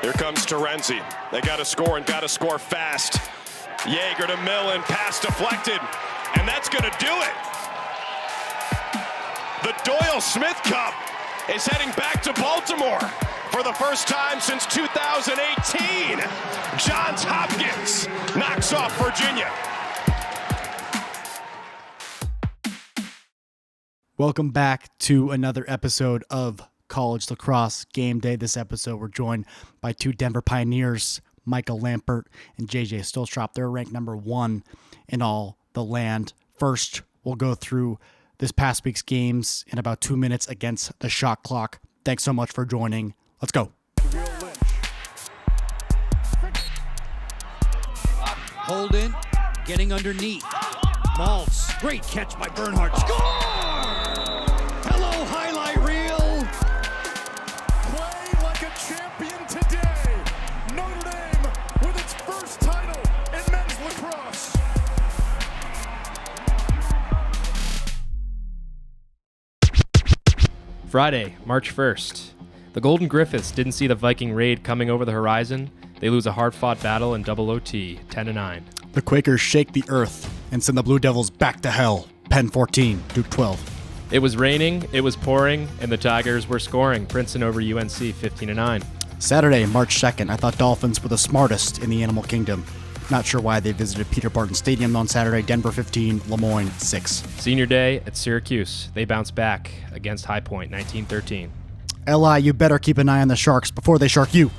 Here comes Terenzi. They got to score and got to score fast. Yeager to Millen, pass deflected, and that's going to do it. The Doyle Smith Cup is heading back to Baltimore for the first time since 2018. Johns Hopkins knocks off Virginia. Welcome back to another episode of College Lacrosse Game Day. This episode, we're joined by two Denver Pioneers, Michael Lampert and JJ Sillstrop. They're ranked number 1 in all the land. First, we'll go through this past week's games in about 2 minutes against the shot clock. Thanks so much for joining. Let's go. Holden getting underneath. Maltz, great catch by Bernhardt. Score! Hello, highlight reel. Play like a champion today. Notre Dame with its first title in men's lacrosse. Friday, March 1st. The Golden Griffiths didn't see the Viking raid coming over the horizon. They lose a hard-fought battle in double OT, 10-9. The Quakers shake the earth and send the Blue Devils back to hell. Penn 14, Duke 12. It was raining, it was pouring, and the Tigers were scoring. Princeton over UNC, 15-9. Saturday, March 2nd, I thought Dolphins were the smartest in the animal kingdom. Not sure why they visited Peter Barton Stadium on Saturday. Denver 15, Lemoyne 6. Senior day at Syracuse. They bounced back against High Point, 19-13. LI, you better keep an eye on the Sharks before they shark you.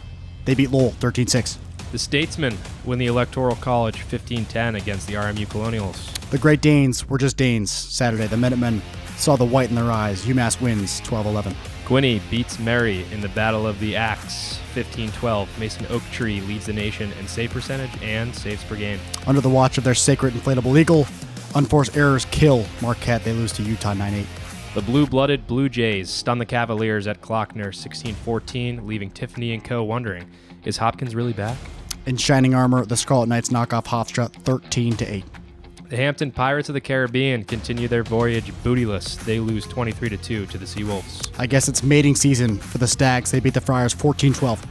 They beat Lowell 13-6. The Statesmen win the Electoral College 15-10 against the RMU Colonials. The Great Danes were just Danes. Saturday, the Minutemen saw the white in their eyes. UMass wins 12-11. Quinney beats Mary in the Battle of the Axe 15-12. Mason Oaktree leads the nation in save percentage and saves per game. Under the watch of their sacred inflatable eagle, unforced errors kill Marquette. They lose to Utah 9-8. The blue-blooded Blue Jays stun the Cavaliers at Klockner 16-14, leaving Tiffany and co. wondering, is Hopkins really back? In shining armor, the Scarlet Knights knock off Hofstra 13-8. The Hampton Pirates of the Caribbean continue their voyage bootyless. They lose 23-2 to the Seawolves. I guess it's mating season for the Stags. They beat the Friars 14-12.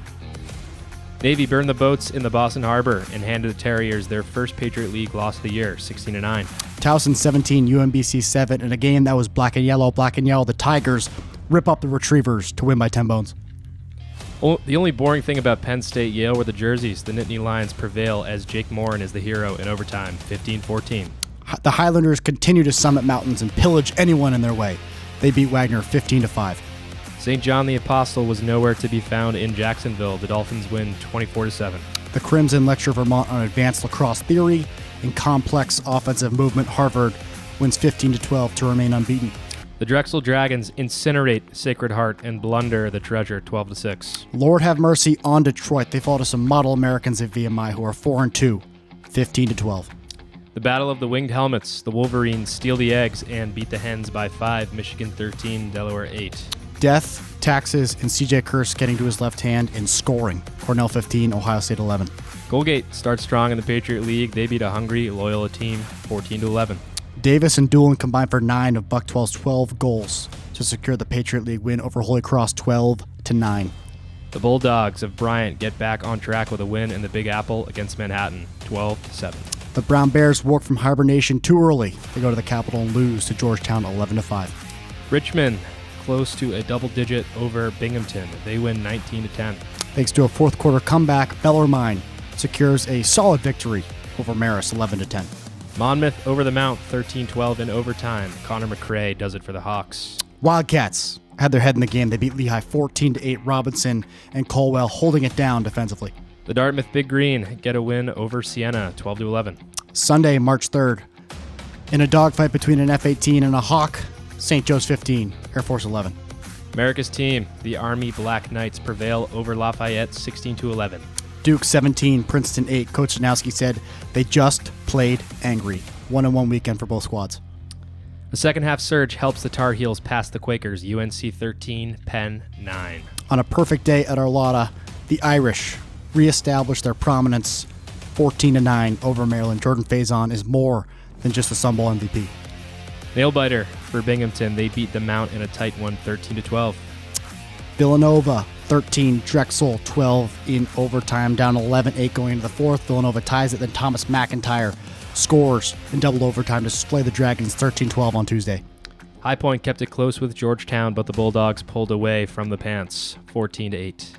Navy burned the boats in the Boston Harbor and handed the Terriers their first Patriot League loss of the year, 16-9. Towson 17, UMBC 7. In a game that was black and yellow, the Tigers rip up the Retrievers to win by 10 bones. The only boring thing about Penn State Yale were the jerseys. The Nittany Lions prevail as Jake Morin is the hero in overtime, 15-14. The Highlanders continue to summit mountains and pillage anyone in their way. They beat Wagner 15-5. St. John the Apostle was nowhere to be found in Jacksonville. The Dolphins win 24-7. The Crimson lecture Vermont on advanced lacrosse theory and complex offensive movement. Harvard wins 15-12 to remain unbeaten. The Drexel Dragons incinerate Sacred Heart and blunder the treasure 12-6. Lord have mercy on Detroit. They fall to some model Americans at VMI who are 4-2, 15-12. The Battle of the Winged Helmets. The Wolverines steal the eggs and beat the Hens by 5. Michigan 13, Delaware 8. Death, taxes, and CJ Kurse getting to his left hand in scoring. Cornell 15, Ohio State 11. Colgate starts strong in the Patriot League. They beat a hungry Loyola team 14-11. Davis and Doolin combined for 9 of Buck 12's 12 goals to secure the Patriot League win over Holy Cross 12-9. The Bulldogs of Bryant get back on track with a win in the Big Apple against Manhattan, 12-7. The Brown Bears woke from hibernation too early. They go to the Capitol and lose to Georgetown 11-5. Richmond close to a double-digit over Binghamton. They win 19-10. Thanks to a fourth quarter comeback, Bellarmine secures a solid victory over Marist 11-10. Monmouth over the Mount 13-12 in overtime. Connor McRae does it for the Hawks. Wildcats had their head in the game. They beat Lehigh 14-8. Robinson and Colwell holding it down defensively. The Dartmouth Big Green get a win over Siena 12-11. Sunday, March 3rd. In a dogfight between an F-18 and a Hawk, St. Joe's 15, Air Force 11. America's team, the Army Black Knights, prevail over Lafayette 16-11. Duke 17, Princeton 8. Coach Janowski said they just played angry. 1-1 weekend for both squads. The second half surge helps the Tar Heels pass the Quakers, UNC 13, Penn 9. On a perfect day at Arlotta, the Irish reestablish their prominence 14-9 over Maryland. Jordan Faison is more than just a Sun Bowl MVP. Nail-biter for Binghamton. They beat the Mount in a tight one, 13-12. Villanova 13. Drexel 12 in overtime, down 11-8 going into the fourth. Villanova ties it. Then Thomas McIntyre scores in double overtime to slay the Dragons 13-12 on Tuesday. High Point kept it close with Georgetown, but the Bulldogs pulled away from the Pants 14-8.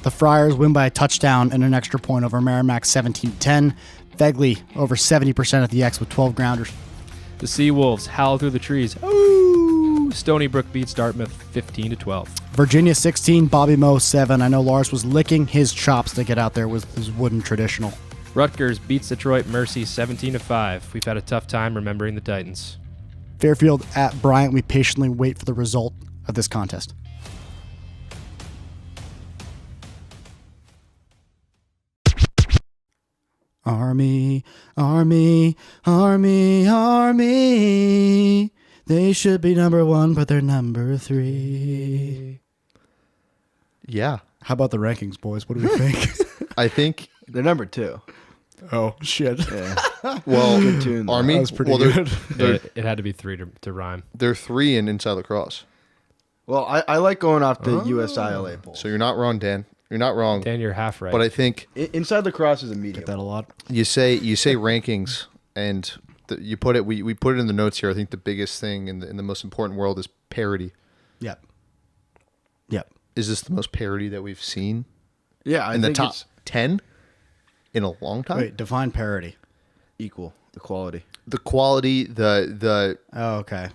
The Friars win by a touchdown and an extra point over Merrimack 17-10. Fegley over 70% at the X with 12 grounders. The Seawolves howl through the trees. Ooh! Stony Brook beats Dartmouth 15-12. Virginia 16, Bobby Moe 7. I know Lars was licking his chops to get out there with his wooden traditional. Rutgers beats Detroit Mercy 17-5. We've had a tough time remembering the Titans. Fairfield at Bryant. We patiently wait for the result of this contest. Army, Army, Army, Army. They should be number 1, but they're number 3. Yeah. How about the rankings, boys? What do we think? I think They're number 2. Oh, shit. Yeah. well, Good tune, though. Army That was pretty they're- good. It had to be 3 to rhyme. They're 3 in Inside Lacrosse. Well, I like going off the USILA poll. So you're not wrong, Dan. You're not wrong. Dan, you're half right. But I think Inside Lacrosse is a medium. Get that a lot. you say rankings, and you put it. We put it in the notes here. I think the biggest thing in the most important world is parity. Yep. Yep. Is this the most parity that we've seen Yeah, I in the think top it's 10 in a long time? Wait, define parity. equal, equality. The quality, the Oh, okay.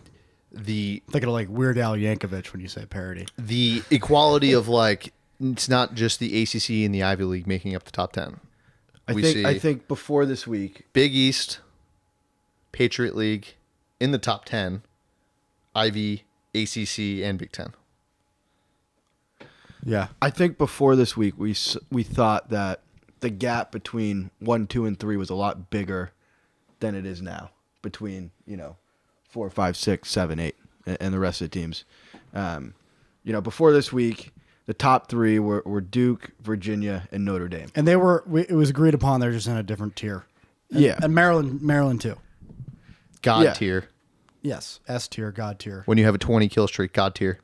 Thinking of like Weird Al Yankovic when you say parity. the equality of like it's not just the ACC and the Ivy League making up the top 10. I think before this week, Big East, Patriot League in the top 10, Ivy, ACC, and Big Ten. Yeah. I think before this week we thought that the gap between 1, 2, and 3 was a lot bigger than it is now between 4, 5, 6, 7, 8, and the rest of the teams. Before this week, the top 3 were Duke, Virginia, and Notre Dame. And it was agreed upon they're just in a different tier. And Maryland too. God Yeah. tier. Yes. S tier, God tier. When you have a 20 kill streak, God tier.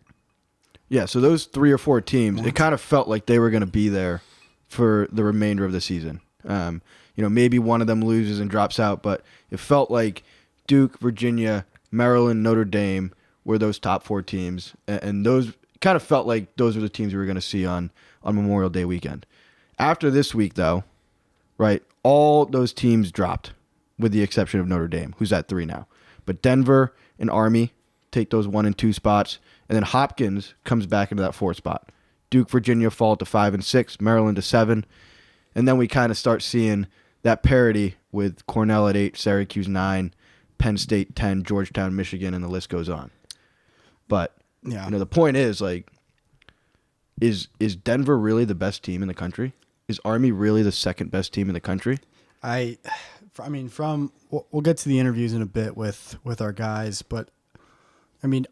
Yeah, so those 3 or 4 teams, it kind of felt like they were going to be there for the remainder of the season. Maybe one of them loses and drops out, but it felt like Duke, Virginia, Maryland, Notre Dame were those top 4 teams, and those kind of felt like those were the teams we were going to see on Memorial Day weekend. After this week, though, right, all those teams dropped, with the exception of Notre Dame, who's at 3 now. But Denver and Army take those 1 and 2 spots, and then Hopkins comes back into that 4th spot. Duke, Virginia fall to 5 and 6, Maryland to 7, and then we kind of start seeing that parity with Cornell at 8, Syracuse 9, Penn State 10, Georgetown, Michigan, and the list goes on. But Yeah. the point is, like, is Denver really the best team in the country? Is Army really the second best team in the country? We'll get to the interviews in a bit with our guys, but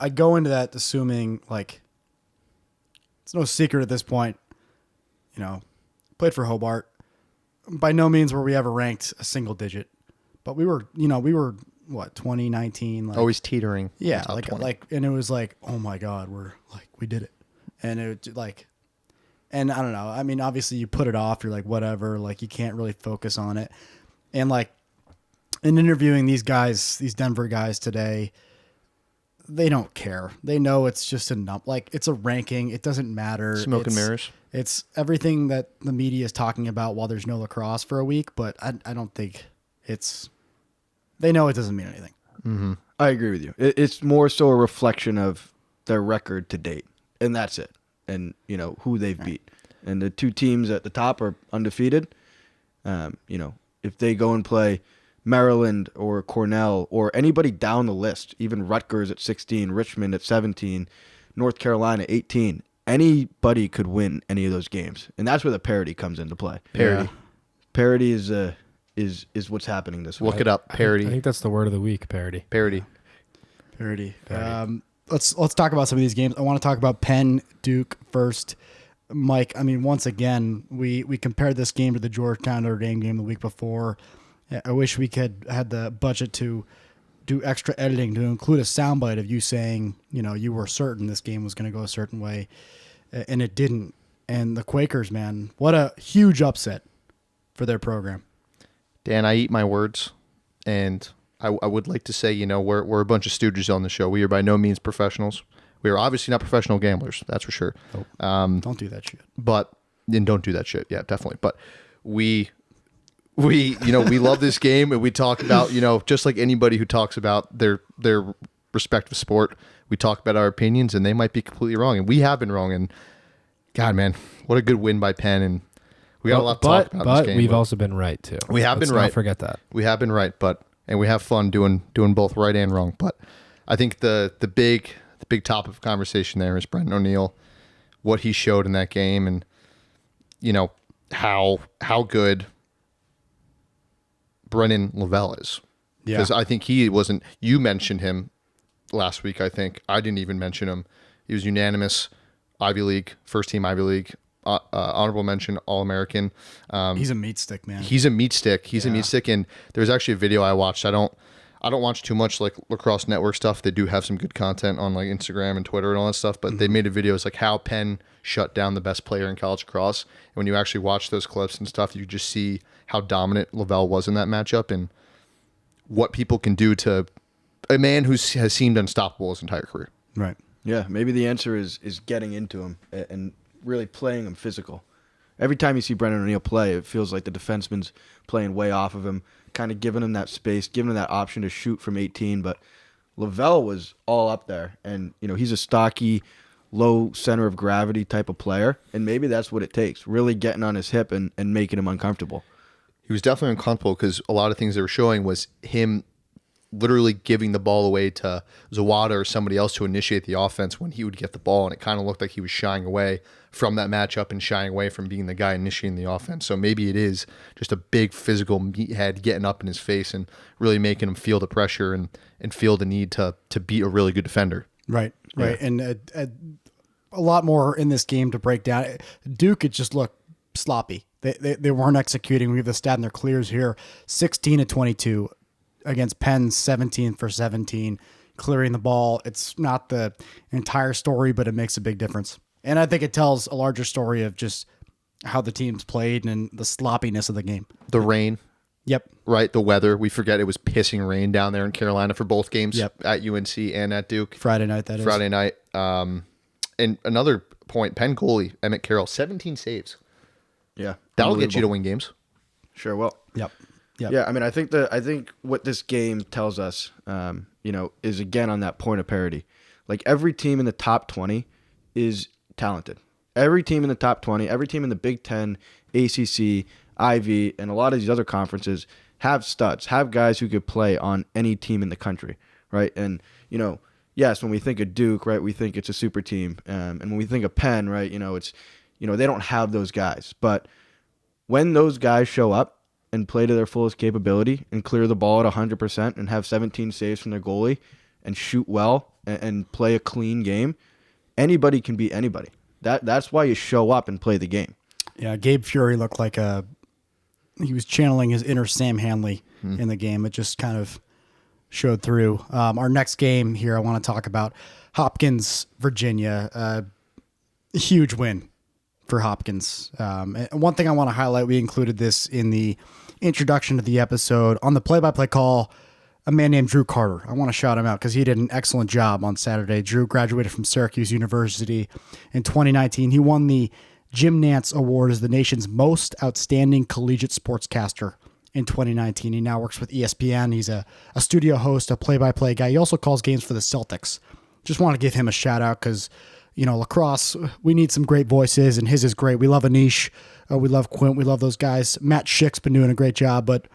I go into that assuming like it's no secret at this point, played for Hobart. By no means were we ever ranked a single digit, but we were 2019, like, Always teetering. yeah, top like 20. and it was like, oh my God, we did it, and and I don't know. Obviously you put it off. You're like, whatever. Like you can't really focus on it, and like in interviewing these guys, these Denver guys today, they don't care. They know it's just it's a ranking. It doesn't matter. Smoke and mirrors. It's everything that the media is talking about while there's no lacrosse for a week, but I don't think they know it doesn't mean anything. Mm-hmm. I agree with you. It's more so a reflection of their record to date, and that's it. And who they've beat. And the 2 teams at the top are undefeated. If they go and play Maryland or Cornell or anybody down the list, even Rutgers at 16, Richmond at 17, North Carolina 18, anybody could win any of those games, and that's where the parity comes into play. Parity is what's happening this week. Look it up. Parity. I think that's the word of the week, parody. Parity. Let's talk about some of these games. I want to talk about Penn Duke first. Mike, once again, we compared this game to the Georgetown Notre Dame game the week before. I wish we could had the budget to do extra editing to include a soundbite of you saying, you were certain this game was going to go a certain way, and it didn't. And the Quakers, man, what a huge upset for their program. Dan, I eat my words, and I would like to say, we're a bunch of stooges on the show. We are by no means professionals. We are obviously not professional gamblers, that's for sure. Nope. Don't do that shit. And don't do that shit. Yeah, definitely. But we love this game, and we talk about, just like anybody who talks about their respective sport, we talk about our opinions, and they might be completely wrong, and we have been wrong. And God, man, what a good win by Penn, and we got a lot to talk about in this game. We've also been right too. We have been right. Don't forget that. We have been right, and we have fun doing both right and wrong. But I think the big topic of conversation there is Brendan O'Neill, what he showed in that game, and how good Brennan Lavelle is. Yeah. Because I think he wasn't. You mentioned him last week. I think I didn't even mention him. He was unanimous Ivy League, first team Ivy League, honorable mention, All-American. He's a meat stick, man. He's a meat stick. He's a meat stick. And there's actually a video I watched. I don't watch too much like Lacrosse Network stuff. They do have some good content on like Instagram and Twitter and all that stuff. But they made a video. It's like how Penn shut down the best player in college lacrosse. And when you actually watch those clips and stuff, you just see how dominant Lavelle was in that matchup and what people can do to a man who has seemed unstoppable his entire career. Right. Yeah, maybe the answer is getting into him and really playing him physical. Every time you see Brendan O'Neill play, it feels like the defenseman's playing way off of him, kind of giving him that space, giving him that option to shoot from 18. But Lavelle was all up there, and he's a stocky, low center of gravity type of player, and maybe that's what it takes, really getting on his hip and making him uncomfortable. He was definitely uncomfortable because a lot of things they were showing was him literally giving the ball away to Zawada or somebody else to initiate the offense when he would get the ball, and it kind of looked like he was shying away from that matchup and shying away from being the guy initiating the offense. So maybe it is just a big physical meathead getting up in his face and really making him feel the pressure and feel the need to beat a really good defender. Right. And a lot more in this game to break down. Duke, it just looked sloppy. They weren't executing. We have the stat in their clears here, 16-22 against Penn, 17-for-17, clearing the ball. It's not the entire story, but it makes a big difference. And I think it tells a larger story of just how the teams played and the sloppiness of the game. The rain. Yep. Right, the weather. We forget it was pissing rain down there in Carolina for both games. Yep. At UNC and at Duke. Friday night, that is. Friday night. And another point, Penn goalie, Emmett Carroll, 17 saves. Yeah. That'll get you to win games. Sure will. Yep. Yeah, I mean, I think what this game tells us, is again on that point of parity. Like every team in the top 20 is talented. Every team in the top 20, every team in the Big Ten, ACC, Ivy, and a lot of these other conferences have studs, have guys who could play on any team in the country, right? And yes, when we think of Duke, right, we think it's a super team, and when we think of Penn, right, it's they don't have those guys, but when those guys show up and play to their fullest capability and clear the ball at 100% and have 17 saves from their goalie and shoot well and play a clean game, anybody can beat anybody. That's why you show up and play the game. Yeah, Gabe Fury looked like he was channeling his inner Sam Hanley in the game. It just kind of showed through. Our next game here I want to talk about Hopkins, Virginia. A huge win for Hopkins. And one thing I want to highlight, we included this in the introduction to the episode. On the play-by-play call, a man named Drew Carter. I want to shout him out because he did an excellent job on Saturday. Drew graduated from Syracuse University in 2019. He won the Jim Nantz Award as the nation's most outstanding collegiate sportscaster in 2019. He now works with ESPN. He's a studio host, a play-by-play guy. He also calls games for the Celtics. Just want to give him a shout out because lacrosse, we need some great voices, and his is great. We love Anish. We love Quint. We love those guys. Matt Schick's been doing a great job, but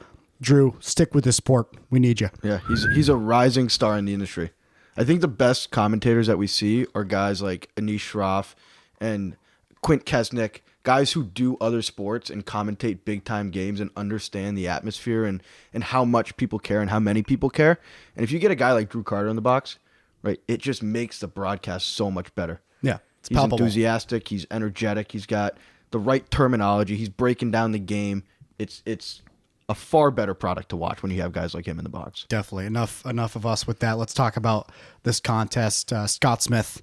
Drew, stick with this sport. We need you. Yeah, he's a rising star in the industry. I think the best commentators that we see are guys like Anish Shroff and Quint Kesnick, guys who do other sports and commentate big-time games and understand the atmosphere and how much people care and how many people care. And if you get a guy like Drew Carter in the box, right, it just makes the broadcast so much better. Yeah, he's palpable. Enthusiastic. He's energetic. He's got the right terminology. He's breaking down the game. It's a far better product to watch when you have guys like him in the box. Definitely. Enough of us with that. Let's talk about this contest. Scott Smith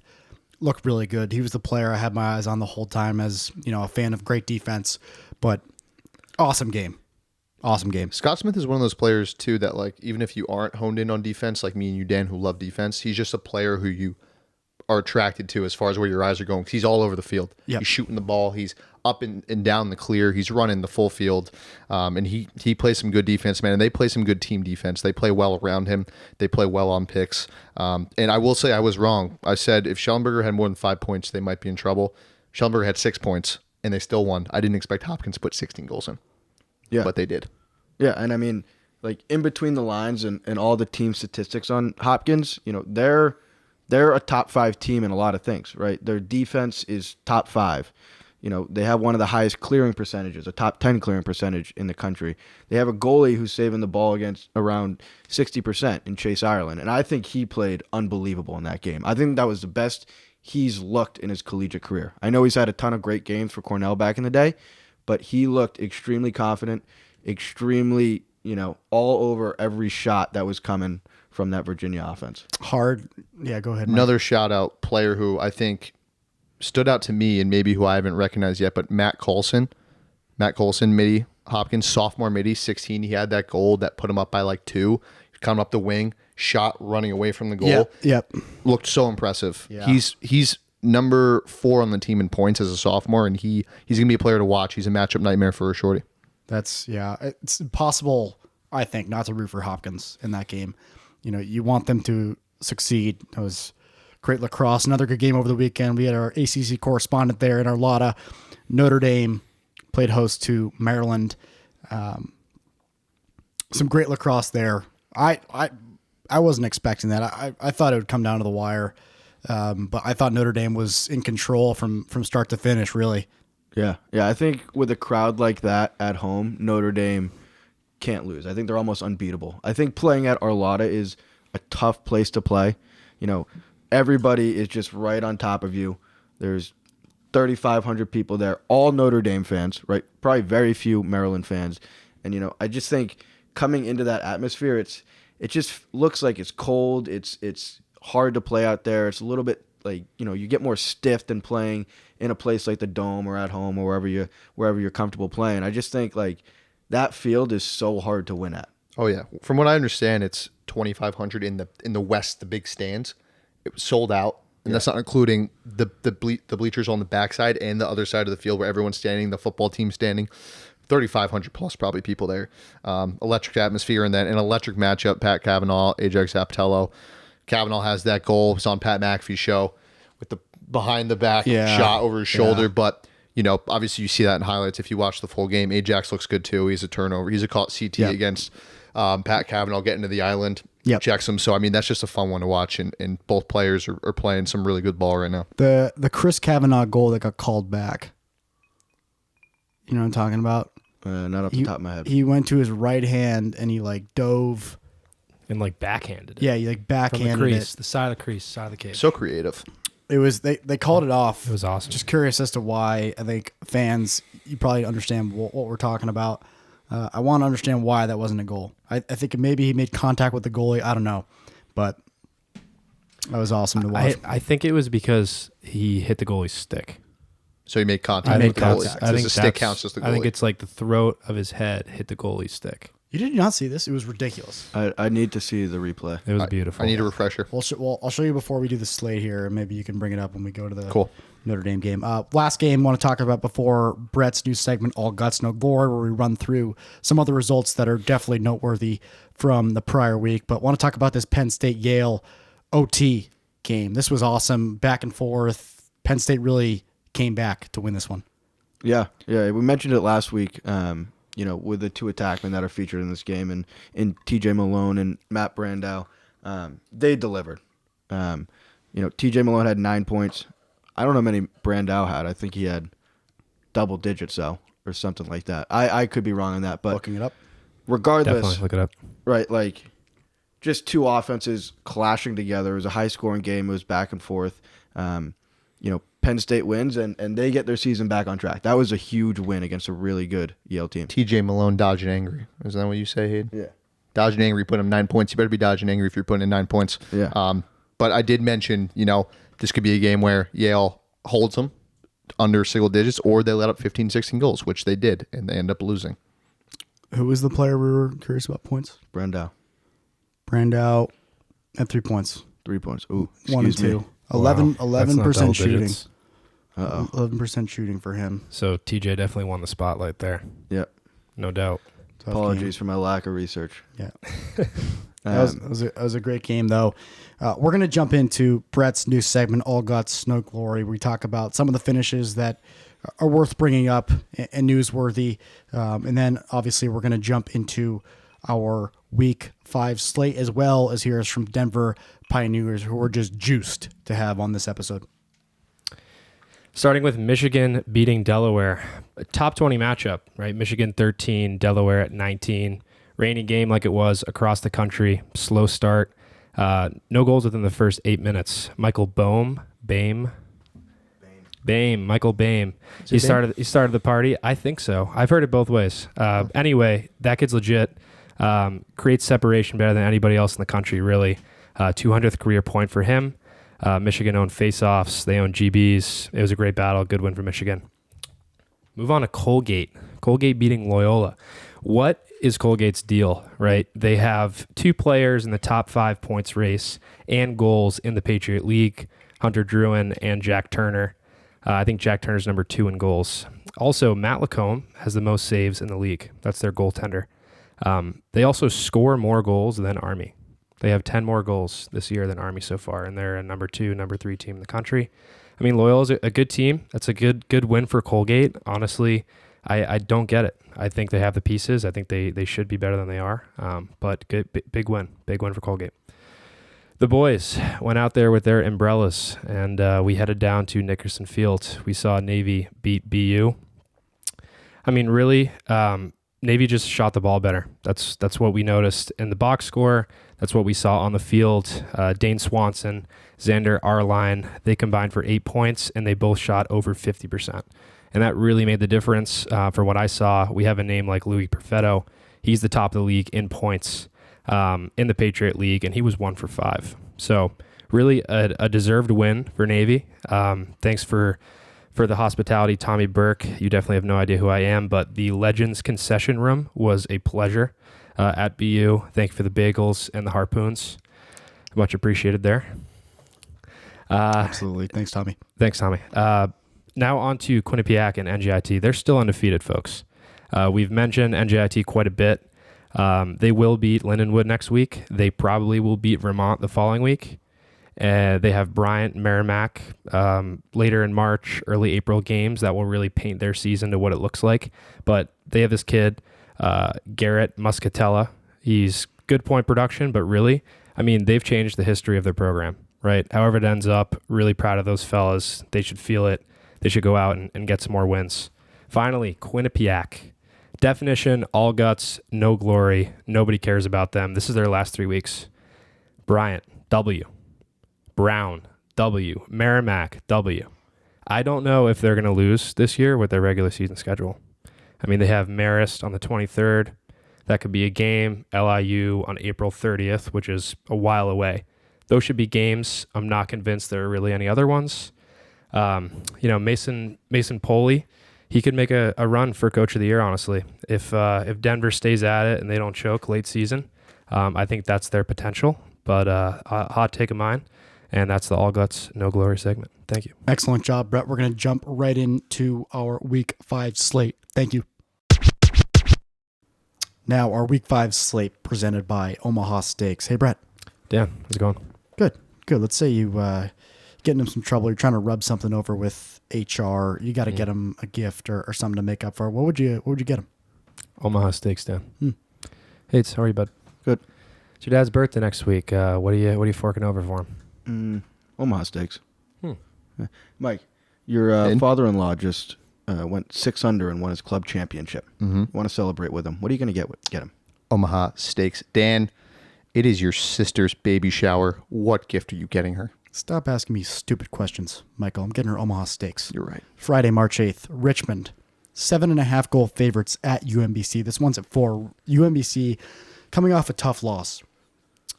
looked really good. He was the player I had my eyes on the whole time as, a fan of great defense, but awesome game. Awesome game. Scott Smith is one of those players too that, like, even if you aren't honed in on defense, like me and you, Dan, who love defense, he's just a player who you are attracted to as far as where your eyes are going. 'Cause he's all over the field. Yep. He's shooting the ball. He's up and down the clear. He's running the full field. And he plays some good defense, man. And they play some good team defense. They play well around him. They play well on picks. And I will say I was wrong. I said if Schellenberger had more than 5 points, they might be in trouble. Schellenberger had 6 points, and they still won. I didn't expect Hopkins to put 16 goals in. Yeah. But they did. Yeah, and I mean, like, in between the lines and all the team statistics on Hopkins, they're a top 5 team in a lot of things, right? Their defense is top 5. They have one of the highest clearing percentages, a top 10 clearing percentage in the country. They have a goalie who's saving the ball against around 60% in Chase Ireland, and I think he played unbelievable in that game. I think that was the best he's looked in his collegiate career. I know he's had a ton of great games for Cornell back in the day, but he looked extremely confident, extremely, all over every shot that was coming from that Virginia offense. Hard. Yeah, go ahead, Mike. Another shout-out player who I think stood out to me and maybe who I haven't recognized yet, but Matt Coulson, midi, Hopkins, sophomore midi, 16. He had that goal that put him up by like 2. Coming up the wing, shot running away from the goal. Yep. Looked so impressive. Yeah. He's number 4 on the team in points as a sophomore, and he's going to be a player to watch. He's a matchup nightmare for a shorty. It's impossible, I think, not to root for Hopkins in that game. You want them to succeed. It was great lacrosse. Another good game over the weekend. We had our ACC correspondent there in Arlotta. Notre Dame played host to Maryland. Some great lacrosse there. I wasn't expecting that. I thought it would come down to the wire, but I thought Notre Dame was in control from start to finish, really. Yeah. I think with a crowd like that at home, Notre Dame can't lose. I think they're almost unbeatable. I think playing at Arlotta is a tough place to play. Everybody is just right on top of you. There's 3,500 people there, all Notre Dame fans, right? Probably very few Maryland fans. And, I just think coming into that atmosphere, it just looks like it's cold. It's hard to play out there. It's a little bit like, you get more stiff than playing in a place like the Dome or at home or wherever you're comfortable playing. I just think like that field is so hard to win at. Oh yeah. From what I understand, it's 2,500 in the West, the big stands. It was sold out. And that's not including the bleachers on the backside and the other side of the field where everyone's standing, the football team standing. 3,500 plus probably people there. Electric atmosphere, and then an electric matchup, Pat Cavanaugh, Ajax Apatello. Cavanaugh has that goal. It's on Pat McAfee's show with the behind the back shot over his shoulder. Yeah. But, obviously you see that in highlights if you watch the full game. Ajax looks good too. He's a turnover. He's a caught CT against Pat Cavanaugh getting to the island. Yep. Checks him. So, that's just a fun one to watch. And both players are playing some really good ball right now. The Chris Cavanaugh goal that got called back. You know what I'm talking about? Not off the top of my head. He went to his right hand and he dove. And backhanded it. Yeah, he backhanded from the crease, it. the side of the crease, side of the cage. So creative. It was they called it off. It was awesome. Just curious as to why. I think fans, you probably understand what we're talking about. I want to understand why that wasn't a goal. I think maybe he made contact with the goalie. I don't know, but that was awesome to watch. I think it was because he hit the goalie's stick. So he made contact with the goalie. I think the stick counts as the goalie. I think it's like the throat of his head hit the goalie's stick. You did not see this? It was ridiculous. I need to see the replay. It was beautiful. I need a refresher. Well, I'll show you before we do the slate here, and maybe you can bring it up when we go to the cool. Notre Dame game. Last game I want to talk about before Brett's new segment, All Guts, No Gore, where we run through some other results that are definitely noteworthy from the prior week. But I want to talk about this Penn State-Yale OT game. This was awesome, back and forth. Penn State really came back to win this one. Yeah. We mentioned it last week, with the 2 attackmen that are featured in this game, and in TJ Malone and Matt Brandow. They delivered. TJ Malone had 9 points. I don't know how many Brandow had. I think he had double digits, though, or something like that. I could be wrong on that, but looking it up. Regardless, definitely look it up. Right, just 2 offenses clashing together. It was a high-scoring game. It was back and forth. Penn State wins, and they get their season back on track. That was a huge win against a really good Yale team. TJ Malone dodging angry. Is that what you say, Hayden? Yeah. Dodging angry, put him 9 points. You better be dodging angry if you're putting in 9 points. Yeah. But I did mention, this could be a game where Yale holds them under single digits, or they let up 15, 16 goals, which they did, and they end up losing. Who was the player we were curious about points? Brandow. Brandow at 3 points. 3 points. Ooh, 1 and 2. 11% shooting. 11% shooting for him. So TJ definitely won the spotlight there. Yep. No doubt. Tough Apologies game. for my lack of research. Yeah. That was a great game, though. We're going to jump into Brett's new segment, All Guts, No Glory. We talk about some of the finishes that are worth bringing up and newsworthy. And then, obviously, we're going to jump into our Week 5 slate, as well as hear us from Denver Pioneers, who are just juiced to have on this episode. Starting with Michigan beating Delaware. A top 20 matchup, right? Michigan 13, Delaware at 19. Rainy game like it was across the country. Slow start. No goals within the first 8 minutes. Michael Boehm. Michael Boehm. He started the party. I think so. I've heard it both ways. Anyway, that kid's legit. Creates separation better than anybody else in the country, really. 200th career point for him. Michigan owned faceoffs. They own GBs. It was a great battle. Good win for Michigan. Move on to Colgate. Colgate beating Loyola. What is Colgate's deal, right? They have 2 players in the top 5 points race and goals in the Patriot League, Hunter Druin and Jack Turner. I think Jack Turner's number 2 in goals. Also, Matt Lacombe has the most saves in the league. That's their goaltender. They also score more goals than Army. They have 10 more goals this year than Army so far, and they're a number 2, number 3 team in the country. I mean, Loyola's a good team. That's a good win for Colgate. Honestly, I don't get it. I think they have the pieces. I think they should be better than they are. But good, big win for Colgate. The boys went out there with their umbrellas, and we headed down to Nickerson Field. We saw Navy beat BU. I mean, really, Navy just shot the ball better. That's what we noticed in the box score. That's what we saw on the field. Dane Swanson, Xander Arline, they combined for 8 points, and they both shot over 50%. And that really made the difference for what I saw. We have a name like Louis Perfetto. He's the top of the league in points in the Patriot League, and he was 1 for 5. So really a deserved win for Navy. Thanks for the hospitality, Tommy Burke. You definitely have no idea who I am, but the Legends concession room was a pleasure at BU. Thank you for the bagels and the harpoons. Much appreciated there. Absolutely. Thanks, Tommy. Thanks, Tommy. Now on to Quinnipiac and NJIT. They're still undefeated, folks. We've mentioned NJIT quite a bit. They will beat Lindenwood next week. They probably will beat Vermont the following week. They have Bryant, Merrimack later in March, early April games that will really paint their season to what it looks like. But they have this kid, Garrett Muscatella. He's good point production, but really, I mean, they've changed the history of their program, right? However it ends up, really proud of those fellas. They should feel it. They should go out and get some more wins. Finally, Quinnipiac. Definition, all guts, no glory. Nobody cares about them. This is their last 3 weeks. Bryant, W. Brown, W. Merrimack, W. I don't know if they're going to lose this year with their regular season schedule. I mean, they have Marist on the 23rd. That could be a game. LIU on April 30th, which is a while away. Those should be games. I'm not convinced there are really any other ones. Mason Poley, he could make a run for Coach of the Year, honestly. If Denver stays at it and they don't choke late season, I think that's their potential. But a hot take of mine, and that's the All Guts, No Glory segment. Thank you. Excellent job, Brett. We're going to jump right into our Week 5 slate. Thank you. Now, our Week 5 slate presented by Omaha Steaks. Hey, Brett. Dan, how's it going? Good. Let's say you getting him some trouble. You're trying to rub something over with HR. You got to get him a gift or something to make up for. What would you get him? Omaha Steaks, Dan. Hey, how are you, bud? Good. It's your dad's birthday next week. What are you forking over for him? Omaha Steaks. Mike, your father-in-law just went 6 under and won his club championship. Want to celebrate with him. What are you going to get him? Omaha Steaks. Dan, it is your sister's baby shower. What gift are you getting her? Stop asking me stupid questions, Michael. I'm getting her Omaha Steaks. You're right. Friday, March 8th, Richmond. 7.5 goal favorites at UMBC. This one's at 4. UMBC coming off a tough loss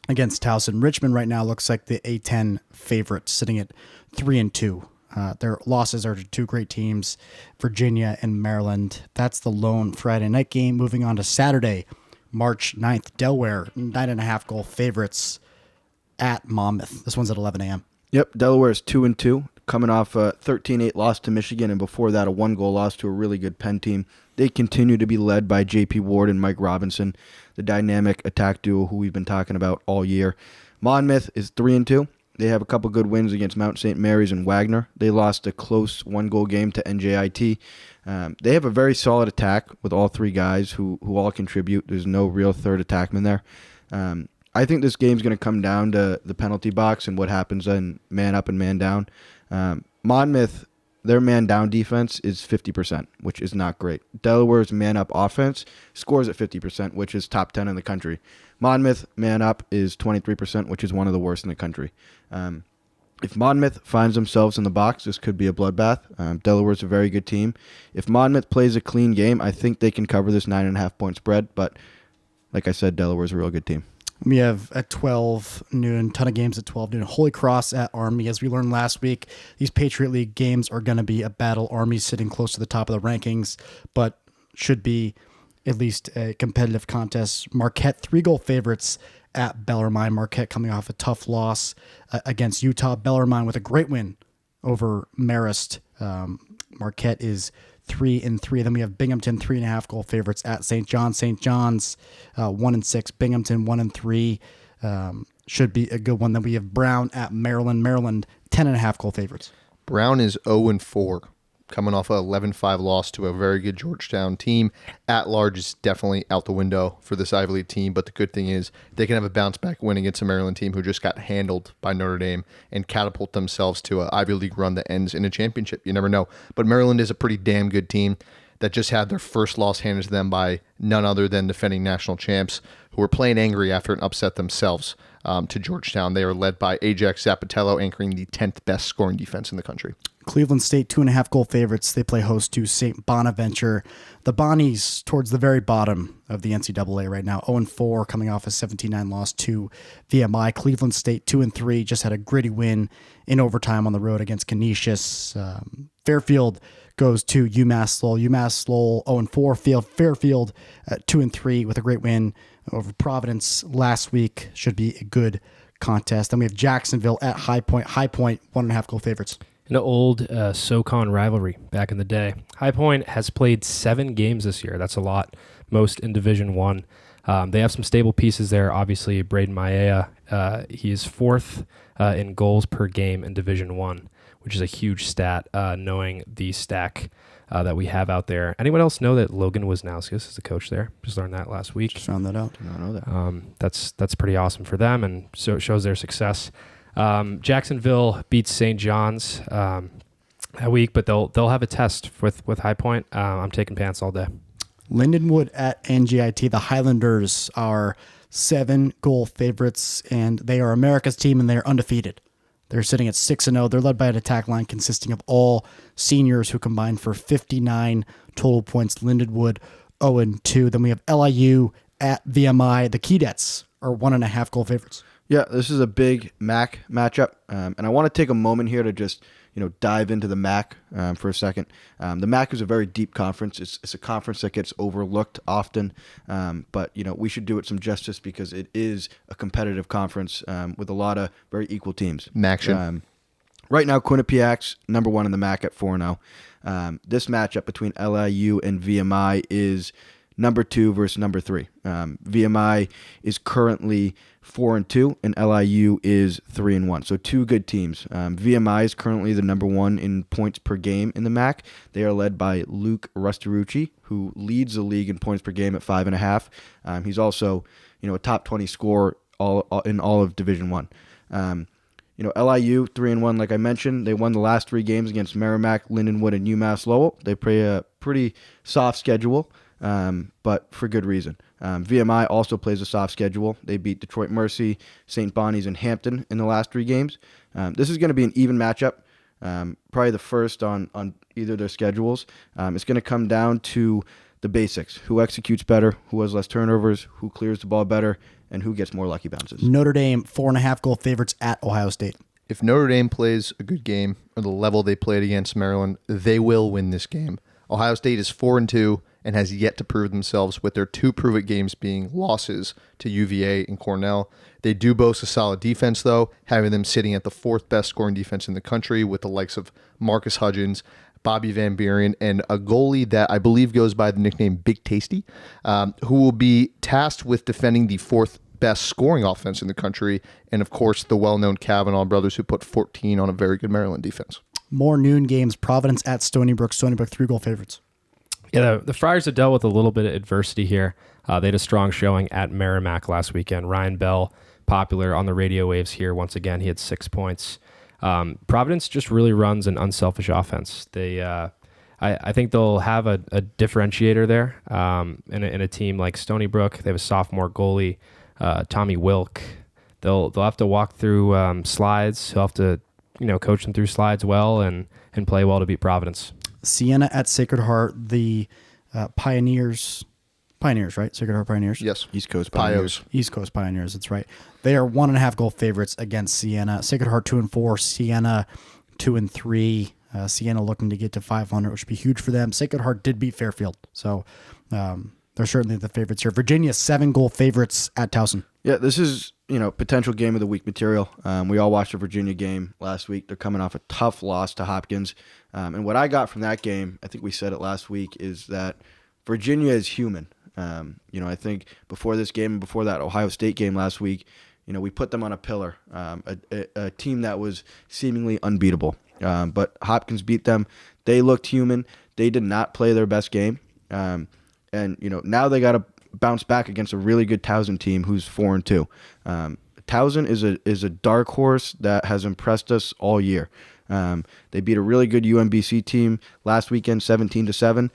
against Towson. Richmond right now looks like the A10 favorite, sitting at 3-2. Their losses are to two great teams, Virginia and Maryland. That's the lone Friday night game. Moving on to Saturday, March 9th, Delaware, 9.5 goal favorites at Monmouth. This one's at 11 a.m. Yep, Delaware is 2-2, coming off a 13-8 loss to Michigan, and before that a 1-goal loss to a really good Penn team. They continue to be led by J.P. Ward and Mike Robinson, the dynamic attack duo who we've been talking about all year. Monmouth is 3-2. They have a couple good wins against Mount St. Mary's and Wagner. They lost a close 1-goal game to NJIT. They have a very solid attack with all three guys who all contribute. There's no real third attackman there. I think this game's going to come down to the penalty box and what happens in man up and man down. Monmouth, their man down defense is 50%, which is not great. Delaware's man up offense scores at 50%, which is top 10 in the country. Monmouth man up is 23%, which is one of the worst in the country. If Monmouth finds themselves in the box, this could be a bloodbath. Delaware's a very good team. If Monmouth plays a clean game, I think they can cover this 9.5 point spread. But like I said, Delaware's a real good team. We have at 12 noon, ton of games at 12 noon. Holy Cross at Army. As we learned last week, these Patriot League games are going to be a battle. Army sitting close to the top of the rankings, but should be at least a competitive contest. Marquette, 3-goal favorites at Bellarmine. Marquette coming off a tough loss against Utah. Bellarmine with a great win over Marist. Marquette is 3-3. Then we have Binghamton, 3.5 goal favorites at St. John's. St. John's 1-6. Binghamton 1-3. Should be a good one. Then we have Brown at Maryland. Maryland 10.5 goal favorites. Brown is 0-4, coming off a 11-5 loss to a very good Georgetown team. At large is definitely out the window for this Ivy League team, but the good thing is they can have a bounce-back win against a Maryland team who just got handled by Notre Dame and catapult themselves to an Ivy League run that ends in a championship. You never know. But Maryland is a pretty damn good team that just had their first loss handed to them by none other than defending national champs who were playing angry after an upset themselves to Georgetown. They are led by Ajax Zapatello, anchoring the 10th best scoring defense in the country. Cleveland State, 2.5 goal favorites. They play host to St. Bonaventure. The Bonnies towards the very bottom of the NCAA right now, 0-4, coming off a 17-9 loss to VMI. Cleveland State, 2-3, just had a gritty win in overtime on the road against Canisius. Fairfield goes to UMass Lowell. UMass Lowell 0-4. Fairfield 2-3 with a great win over Providence last week. Should be a good contest. Then we have Jacksonville at High Point. High Point, 1.5 goal favorites. An old SoCon rivalry back in the day. High Point has played 7 games this year. That's a lot, most in Division I. They have some stable pieces there. Obviously, Braden Maia, he is 4th in goals per game in Division I, which is a huge stat, knowing the stack that we have out there. Anyone else know that Logan Wisnauskas is the coach there? Just learned that last week. Just found that out. Did not know that. That's pretty awesome for them, and so it shows their success. Jacksonville beats St. John's that week, but they'll have a test with High Point. I'm taking pants all day. Lindenwood at NJIT. The Highlanders are 7-goal favorites, and they are America's team, and they are undefeated. They're sitting at 6-0. They're led by an attack line consisting of all seniors who combined for 59 total points. Lindenwood 0-2. Then we have LIU at VMI. The Keydets are 1.5 goal favorites. Yeah, this is a big MAC matchup, and I want to take a moment here to just dive into the MAC for a second. The MAC is a very deep conference. It's a conference that gets overlooked often, but we should do it some justice because it is a competitive conference with a lot of very equal teams. MACtion. Right now, Quinnipiac's number 1 in the MAC at 4-0. This matchup between LIU and VMI is number 2 versus number 3. VMI is currently 4-2, and LIU is 3-1. So 2 good teams. VMI is currently the number 1 in points per game in the MAC. They are led by Luke Rustarucci, who leads the league in points per game at 5.5. He's also, a top 20 scorer in all of Division I. LIU 3-1, like I mentioned, they won the last 3 games against Merrimack, Lindenwood, and UMass Lowell. They play a pretty soft schedule. But for good reason. VMI also plays a soft schedule. They beat Detroit Mercy, St. Bonnie's, and Hampton in the last 3 games. This is going to be an even matchup, probably the first on either of their schedules. It's going to come down to the basics: who executes better, who has less turnovers, who clears the ball better, and who gets more lucky bounces. Notre Dame 4.5 goal favorites at Ohio State. If Notre Dame plays a good game or the level they played against Maryland, they will win this game. Ohio State is 4-2 and has yet to prove themselves, with their 2 prove-it games being losses to UVA and Cornell. They do boast a solid defense, though, having them sitting at the 4th best scoring defense in the country, with the likes of Marcus Hudgens, Bobby Van Buren, and a goalie that I believe goes by the nickname Big Tasty, who will be tasked with defending the 4th best scoring offense in the country, and of course the well-known Kavanaugh brothers, who put 14 on a very good Maryland defense. More noon games. Providence at Stony Brook. Stony Brook 3 goal favorites. Yeah, the Friars have dealt with a little bit of adversity here. They had a strong showing at Merrimack last weekend. Ryan Bell, popular on the radio waves here once again. He had 6 points. Providence just really runs an unselfish offense. I think they'll have a differentiator there in a team like Stony Brook. They have a sophomore goalie, Tommy Wilk. They'll have to walk through slides. He'll have to coach them through slides well and play well to beat Providence. Siena at Sacred Heart. The Pioneers, right? Sacred Heart Pioneers. Yes. East Coast Pioneers. East Coast Pioneers. That's right. They are 1.5 goal favorites against Siena. Sacred Heart 2-4. Siena 2-3. Siena looking to get to 500, which would be huge for them. Sacred Heart did beat Fairfield, so they're certainly the favorites here. Virginia 7 goal favorites at Towson. Yeah, this is potential game of the week material. We all watched the Virginia game last week. They're coming off a tough loss to Hopkins, and what I got from that game, I think we said it last week, is that Virginia is human. I think before this game and before that Ohio State game last week, we put them on a pillar, a team that was seemingly unbeatable. But Hopkins beat them. They looked human. They did not play their best game. And now they got to bounce back against a really good Towson team who's 4-2. Towson is a dark horse that has impressed us all year. They beat a really good UMBC team last weekend, 17-7.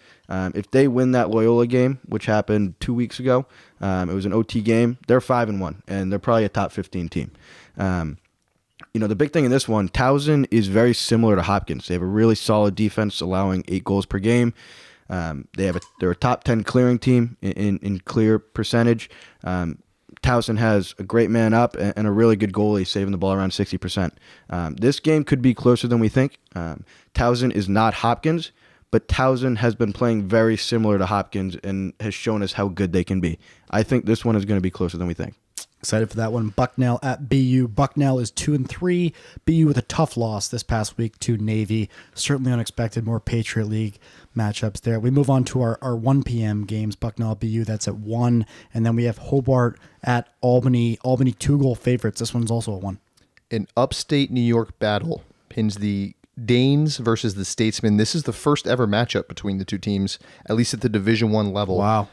If they win that Loyola game, which happened 2 weeks ago, it was an OT game. They're 5-1, and they're probably a top 15 team. The big thing in this one, Towson is very similar to Hopkins. They have a really solid defense, allowing 8 goals per game. They're a top 10 clearing team in clear percentage. Towson has a great man up and a really good goalie, saving the ball around 60%. This game could be closer than we think. Towson is not Hopkins, but Towson has been playing very similar to Hopkins and has shown us how good they can be. I think this one is going to be closer than we think. Excited for that one. Bucknell at BU. Bucknell is 2-3. BU with a tough loss this past week to Navy. Certainly unexpected. More Patriot League matchups there. We move on to our 1 p.m. games. Bucknell at BU. That's at 1. And then we have Hobart at Albany. Albany 2 goal favorites. This one's also a 1. An upstate New York battle pins the Danes versus the Statesmen. This is the first ever matchup between the two teams, at least at the Division I level. Wow.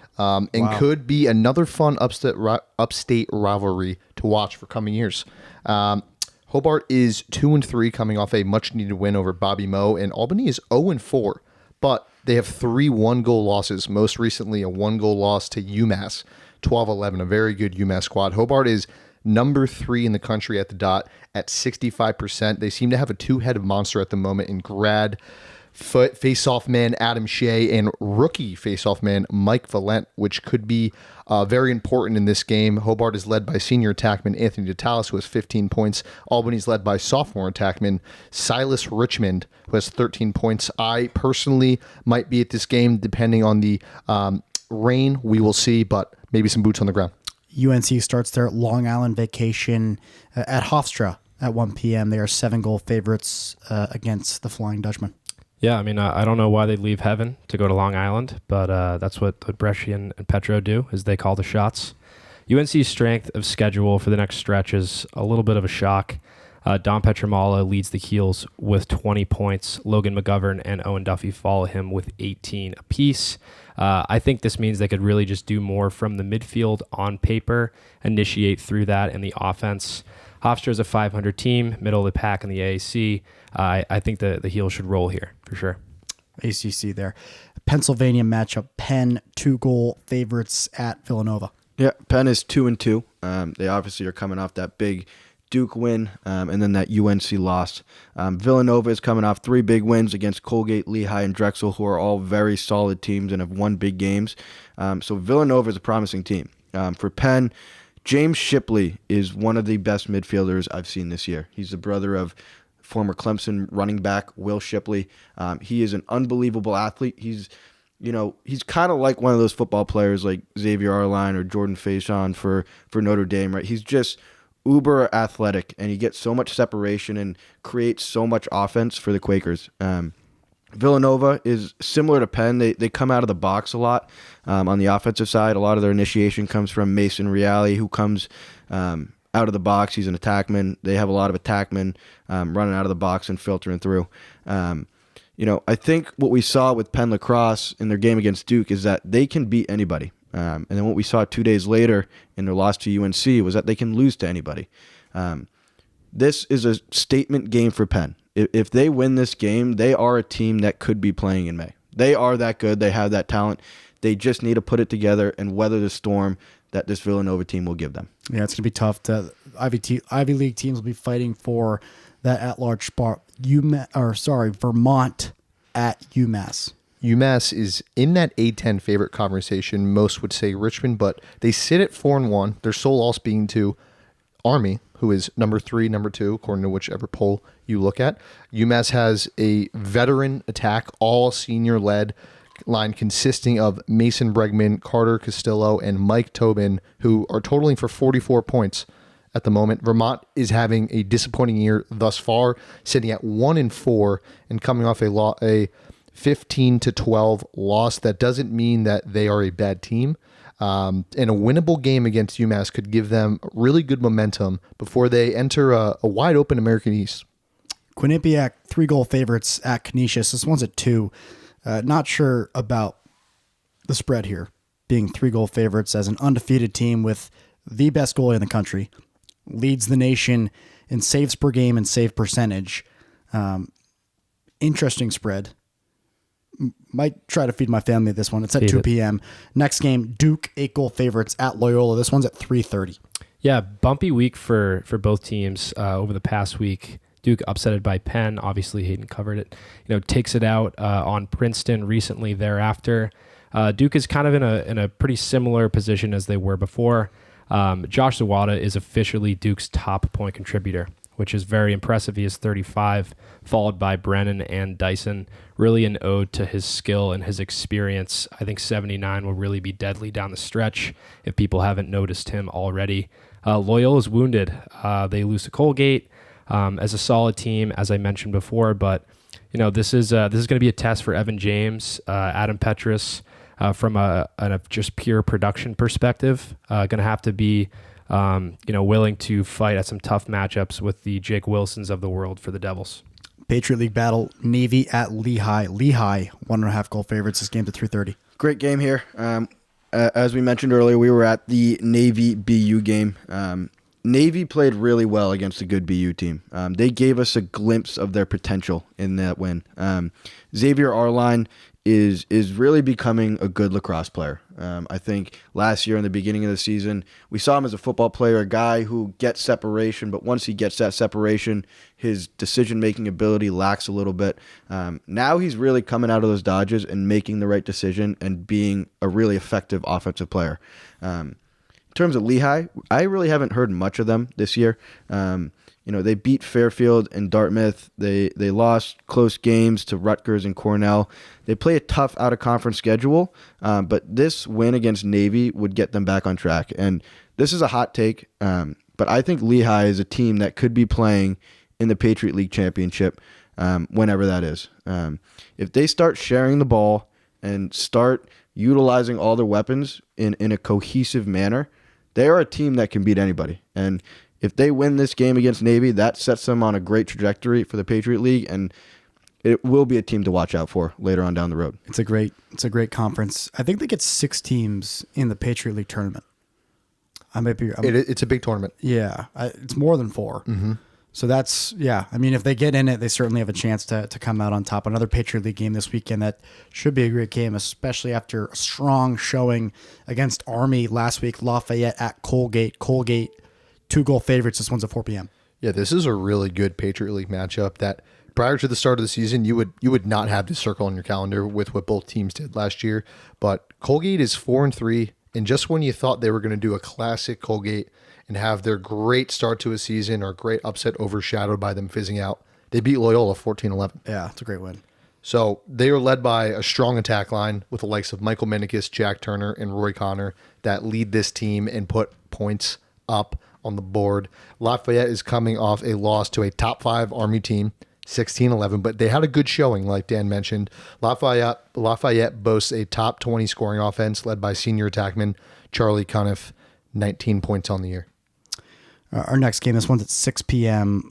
Could be another fun upstate rivalry to watch for coming years. Hobart is 2-3, coming off a much-needed win over Bobby Moe, and Albany is 0-4, but they have 3 1-goal losses, most recently a 1-goal loss to UMass, 12-11, a very good UMass squad. Hobart is number 3 in the country at the dot at 65%. They seem to have a 2-headed monster at the moment in grad face-off man Adam Shea and rookie face-off man Mike Valent, which could be very important in this game. Hobart is led by senior attackman Anthony DeTalis, who has 15 points. Albany's led by sophomore attackman Silas Richmond, who has 13 points. I personally might be at this game depending on the rain. We will see, but maybe some boots on the ground. UNC starts their Long Island vacation at Hofstra at 1 p.m. They are 7 goal favorites against the Flying Dutchman. Yeah, I mean, I don't know why they'd leave heaven to go to Long Island, but that's what Bresci and Petro do, is they call the shots. UNC's strength of schedule for the next stretch is a little bit of a shock. Dom Petramala leads the Heels with 20 points. Logan McGovern and Owen Duffy follow him with 18 apiece. I think this means they could really just do more from the midfield on paper, initiate through that in the offense. Hofstra is a 500 team, middle of the pack in the AAC. I think the Heels should roll here for sure. ACC there. Pennsylvania matchup. Penn 2 goal favorites at Villanova. Yeah, Penn is 2-2. They obviously are coming off that big Duke win, and then that UNC loss. Villanova is coming off 3 big wins against Colgate, Lehigh, and Drexel, who are all very solid teams and have won big games. So Villanova is a promising team. For Penn, James Shipley is one of the best midfielders I've seen this year. He's the brother of former Clemson running back Will Shipley. He is an unbelievable athlete. He's kind of like one of those football players like Xavier Arline or Jordan Faison for Notre Dame, right? He's just uber athletic, and he gets so much separation and creates so much offense for the Quakers. Villanova is similar to Penn. They come out of the box a lot on the offensive side. A lot of their initiation comes from Mason Reale, who comes out of the box. He's an attackman. They have a lot of attackmen running out of the box and filtering through. I think what we saw with Penn Lacrosse in their game against Duke is that they can beat anybody. And then what we saw 2 days later in their loss to UNC was that they can lose to anybody. This is a statement game for Penn. If they win this game, they are a team that could be playing in May. They are that good. They have that talent. They just need to put it together and weather the storm that this Villanova team will give them. Yeah, it's going to be tough. Ivy League teams will be fighting for that at-large spot. Vermont at UMass. UMass is in that A10 favorite conversation. Most would say Richmond, but they sit at 4-1. Their sole loss being to Army, who is number 3, number 2, according to whichever poll you look at. UMass has a veteran attack, all senior-led line consisting of Mason Bregman, Carter Castillo, and Mike Tobin, who are totaling for 44 points at the moment. Vermont is having a disappointing year thus far, sitting at 1-4 and coming off a 15-12 loss. That doesn't mean that they are a bad team. And a winnable game against UMass could give them really good momentum before they enter a wide open American East. Quinnipiac, 3-goal favorites at Canisius. This one's at 2. Not sure about the spread here, being 3-goal favorites as an undefeated team with the best goalie in the country. Leads the nation in saves per game and save percentage. Interesting spread. Might try to feed my family this one. It's at 2 p.m. Next game, Duke, 8-goal favorites at Loyola. This one's at 3:30. Yeah, bumpy week for both teams over the past week. Duke upsetted by Penn. Obviously, Hayden covered it. Takes it out on Princeton recently thereafter. Duke is kind of in a pretty similar position as they were before. Josh Zawada is officially Duke's top point contributor, which is very impressive. He is 35, followed by Brennan and Dyson. Really an ode to his skill and his experience. I think 79 will really be deadly down the stretch if people haven't noticed him already. Loyola is wounded. They lose to Colgate as a solid team, as I mentioned before. But this is going to be a test for Evan James, Adam Petrus, from a just pure production perspective. Going to have to be willing to fight at some tough matchups with the Jake Wilsons of the world for the Devils. Patriot League battle, Navy at Lehigh. Lehigh, 1.5-goal favorites. This game's at 3:30. Great game here. As we mentioned earlier, we were at the Navy BU game. Navy played really well against a good BU team. They gave us a glimpse of their potential in that win. Xavier Arline is really becoming a good lacrosse player. I think last year in the beginning of the season, we saw him as a football player, a guy who gets separation, but once he gets that separation, his decision-making ability lacks a little bit. Now he's really coming out of those dodges and making the right decision and being a really effective offensive player. In terms of Lehigh, I really haven't heard much of them this year. They beat Fairfield and Dartmouth. They lost close games to Rutgers and Cornell. They play a tough out-of-conference schedule, but this win against Navy would get them back on track. And this is a hot take, but I think Lehigh is a team that could be playing in the Patriot League Championship whenever that is. If they start sharing the ball and start utilizing all their weapons in a cohesive manner, they are a team that can beat anybody. And if they win this game against Navy, that sets them on a great trajectory for the Patriot League, and it will be a team to watch out for later on down the road. It's a great conference. I think they get 6 teams in the Patriot League tournament. It's a big tournament. Yeah, it's more than 4. Mm-hmm. So that's, yeah. I mean, if they get in it, they certainly have a chance to come out on top. Another Patriot League game this weekend that should be a great game, especially after a strong showing against Army last week. Lafayette at Colgate. Colgate, 2-goal favorites. This one's at 4 p.m. Yeah, this is a really good Patriot League matchup that prior to the start of the season, you would not have this circle on your calendar with what both teams did last year. But Colgate is 4-3, and just when you thought they were going to do a classic Colgate and have their great start to a season or great upset overshadowed by them fizzing out, they beat Loyola 14-11. Yeah, it's a great win. So they are led by a strong attack line with the likes of Michael Menikis, Jack Turner, and Roy Connor that lead this team and put points up on the board. Lafayette is coming off a loss to a top 5 Army team, 16-11, but they had a good showing, like Dan mentioned. Lafayette boasts a top 20 scoring offense led by senior attackman Charlie Cuniff, 19 points on the year. Our next game, this one's at 6 p.m.,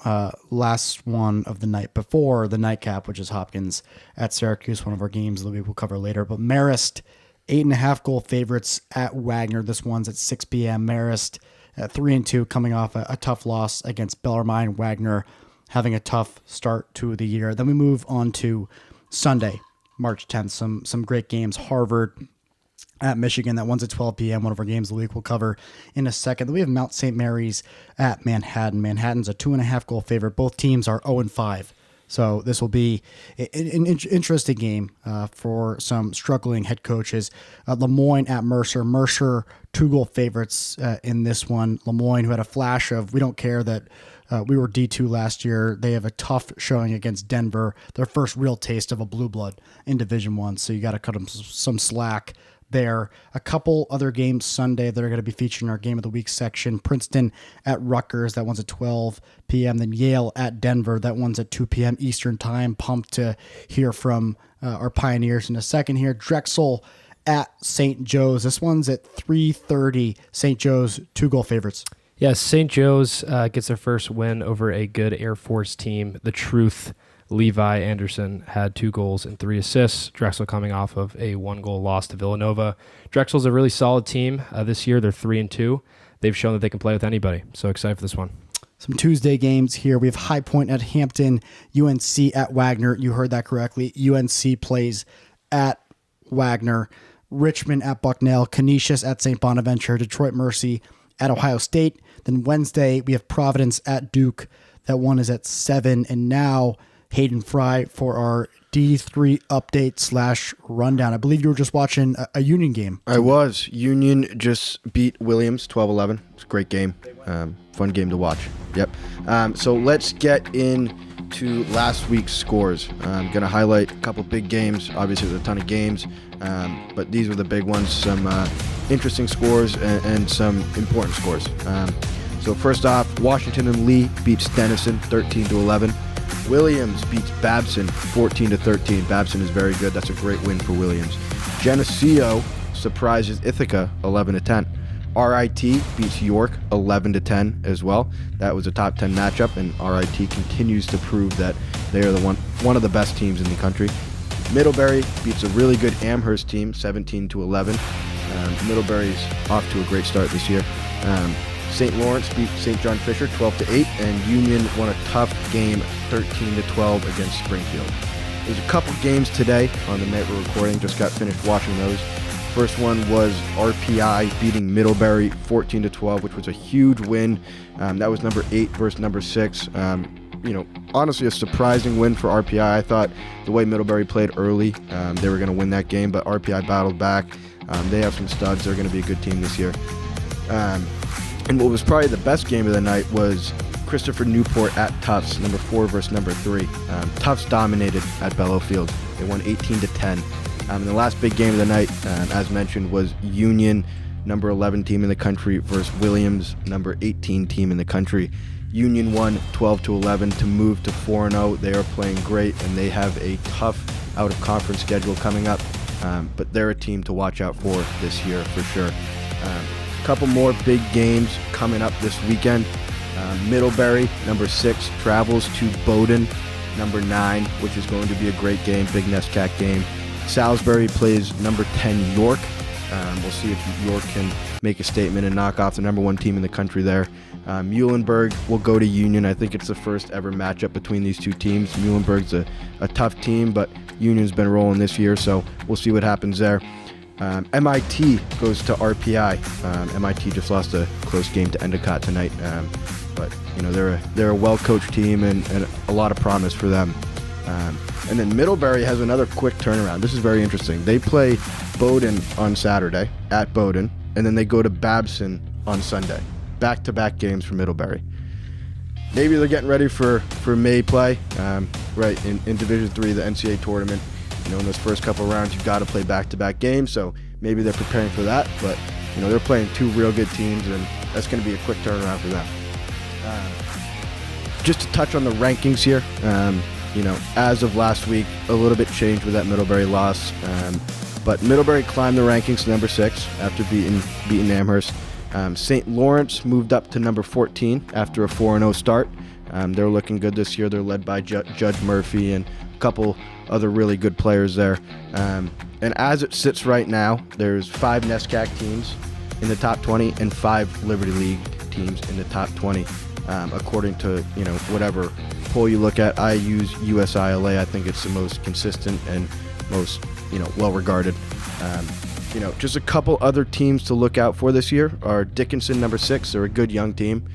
last one of the night before the nightcap, which is Hopkins at Syracuse, one of our games that we will cover later. But Marist, 8.5 goal favorites at Wagner. This one's at 6 p.m. Marist at 3-2, coming off a tough loss against Bellarmine. Wagner having a tough start to the year. Then we move on to Sunday, March 10th. Some great games. Harvard at Michigan. That one's at 12 p.m. One of our games of the week we'll cover in a second. Then we have Mount St. Mary's at Manhattan. Manhattan's a 2.5 goal favorite. Both teams are 0-5. So this will be an interesting game for some struggling head coaches. Lemoyne at Mercer. Mercer, 2-goal favorites in this one. Lemoyne, who had a flash of, we don't care that we were D2 last year. They have a tough showing against Denver. Their first real taste of a blue blood in Division I. So you got to cut them some slack there. A couple other games Sunday that are going to be featured in our Game of the Week section. Princeton at Rutgers. That one's at 12 p.m. Then Yale at Denver. That one's at 2 p.m. Eastern Time. Pumped to hear from our Pioneers in a second here. Drexel at St. Joe's. This one's at 3:30. St. Joe's, 2-goal favorites. Yes, St. Joe's gets their first win over a good Air Force team. The Truth, Levi Anderson had 2 goals and 3 assists. Drexel coming off of a 1-goal loss to Villanova. Drexel's a really solid team this year. They're 3-2. They've shown that they can play with anybody. So excited for this one. Some Tuesday games here. We have High Point at Hampton, UNC at Wagner. You heard that correctly. UNC plays at Wagner. Richmond at Bucknell. Canisius at St. Bonaventure. Detroit Mercy at Ohio State. Then Wednesday, we have Providence at Duke. That one is at 7. And now Hayden Fry for our D3 update / rundown. I believe you were just watching a Union game. I was. Union just beat Williams 12-11. It's a great game. Fun game to watch. Yep. So let's get into last week's scores. I'm going to highlight a couple big games. Obviously, there's a ton of games, but these were the big ones. Some interesting scores and some important scores. So first off, Washington and Lee beats Denison 13-11. Williams beats Babson 14-13. Babson is very good. That's a great win for Williams. Geneseo surprises Ithaca 11-10. RIT beats York 11-10 as well. That was a top 10 matchup, and RIT continues to prove that they are one of the best teams in the country. Middlebury beats a really good Amherst team 17-11. Middlebury's off to a great start this year. St. Lawrence beat St. John Fisher 12-8, and Union won a tough game 13-12 against Springfield. There's a couple games today on the night we're recording. Just got finished watching those. First one was RPI beating Middlebury 14-12, which was a huge win. That was number 8 versus number 6. Honestly, a surprising win for RPI. I thought the way Middlebury played early, they were going to win that game, but RPI battled back. They have some studs. They're going to be a good team this year. And what was probably the best game of the night was Christopher Newport at Tufts, number 4 versus number 3. Tufts dominated at Bellow Field. They won 18-10. And the last big game of the night, as mentioned, was Union, number 11 team in the country, versus Williams, number 18 team in the country. Union won 12-11 to move to 4-0. They are playing great, and they have a tough out-of-conference schedule coming up. But they're a team to watch out for this year for sure. Couple more big games coming up this weekend. Middlebury, number 6, travels to Bowdoin, number 9, which is going to be a great game, big NESCAC game. Salisbury plays number 10, York. We'll see if York can make a statement and knock off the number 1 team in the country there. Muhlenberg will go to Union. I think it's the first ever matchup between these two teams. Muhlenberg's a tough team, but Union's been rolling this year, so we'll see what happens there. MIT goes to RPI. MIT just lost a close game to Endicott tonight. but they're a well-coached team and a lot of promise for them. And then Middlebury has another quick turnaround. This is very interesting. They play Bowdoin on Saturday at Bowdoin, and then they go to Babson on Sunday. Back-to-back games for Middlebury. Maybe they're getting ready for May play, right, in Division III, the NCAA tournament. In those first couple rounds, you've got to play back-to-back games, so maybe they're preparing for that. But, they're playing two real good teams, and that's going to be a quick turnaround for them. Just to touch on the rankings here, as of last week, a little bit changed with that Middlebury loss. But Middlebury climbed the rankings to number 6 after beating Amherst. St. Lawrence moved up to number 14 after a 4-0 start. They're looking good this year. They're led by Judge Murphy and a couple other really good players there. And as it sits right now, there's 5 NESCAC teams in the top 20 and 5 Liberty League teams in the top 20, according to whatever poll you look at. I use USILA. I think it's the most consistent and most well-regarded. Just a couple other teams to look out for this year are Dickinson, number 6. They're a good young team.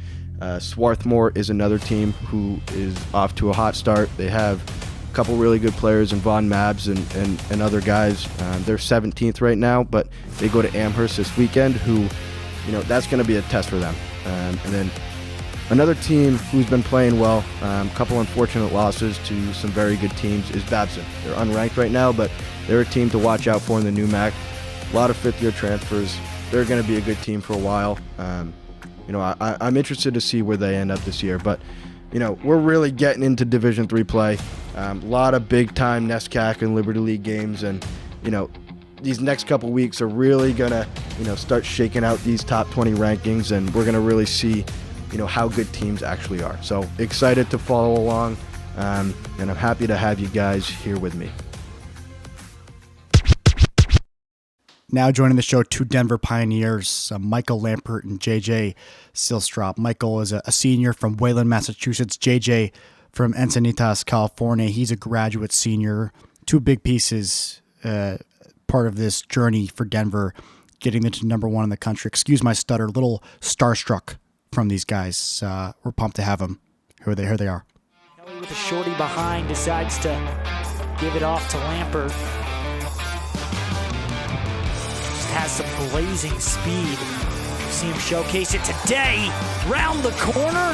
Swarthmore is another team who is off to a hot start. They have a couple really good players in Von Mabs and other guys. They're 17th right now, but they go to Amherst this weekend, who, that's going to be a test for them. And then another team who's been playing well, a couple unfortunate losses to some very good teams, is Babson. They're unranked right now, but they're a team to watch out for in the new MAC. A lot of fifth-year transfers. They're going to be a good team for a while. I'm interested to see where they end up this year. But, we're really getting into Division III play. A lot of big-time NESCAC and Liberty League games. And, these next couple weeks are really going to, start shaking out these top 20 rankings. And we're going to really see, how good teams actually are. So excited to follow along. And I'm happy to have you guys here with me. Now joining the show, 2 Denver Pioneers, Michael Lampert and JJ Sillstrop. Michael is a senior from Wayland, Massachusetts. JJ from Encinitas, California. He's a graduate senior. 2 big pieces, part of this journey for Denver, getting them to number 1 in the country. Excuse my stutter, a little starstruck from these guys. We're pumped to have them. Here they are. Kelly with a shorty behind decides to give it off to Lampert. Has some blazing speed. We've seen him showcase it today. Round the corner.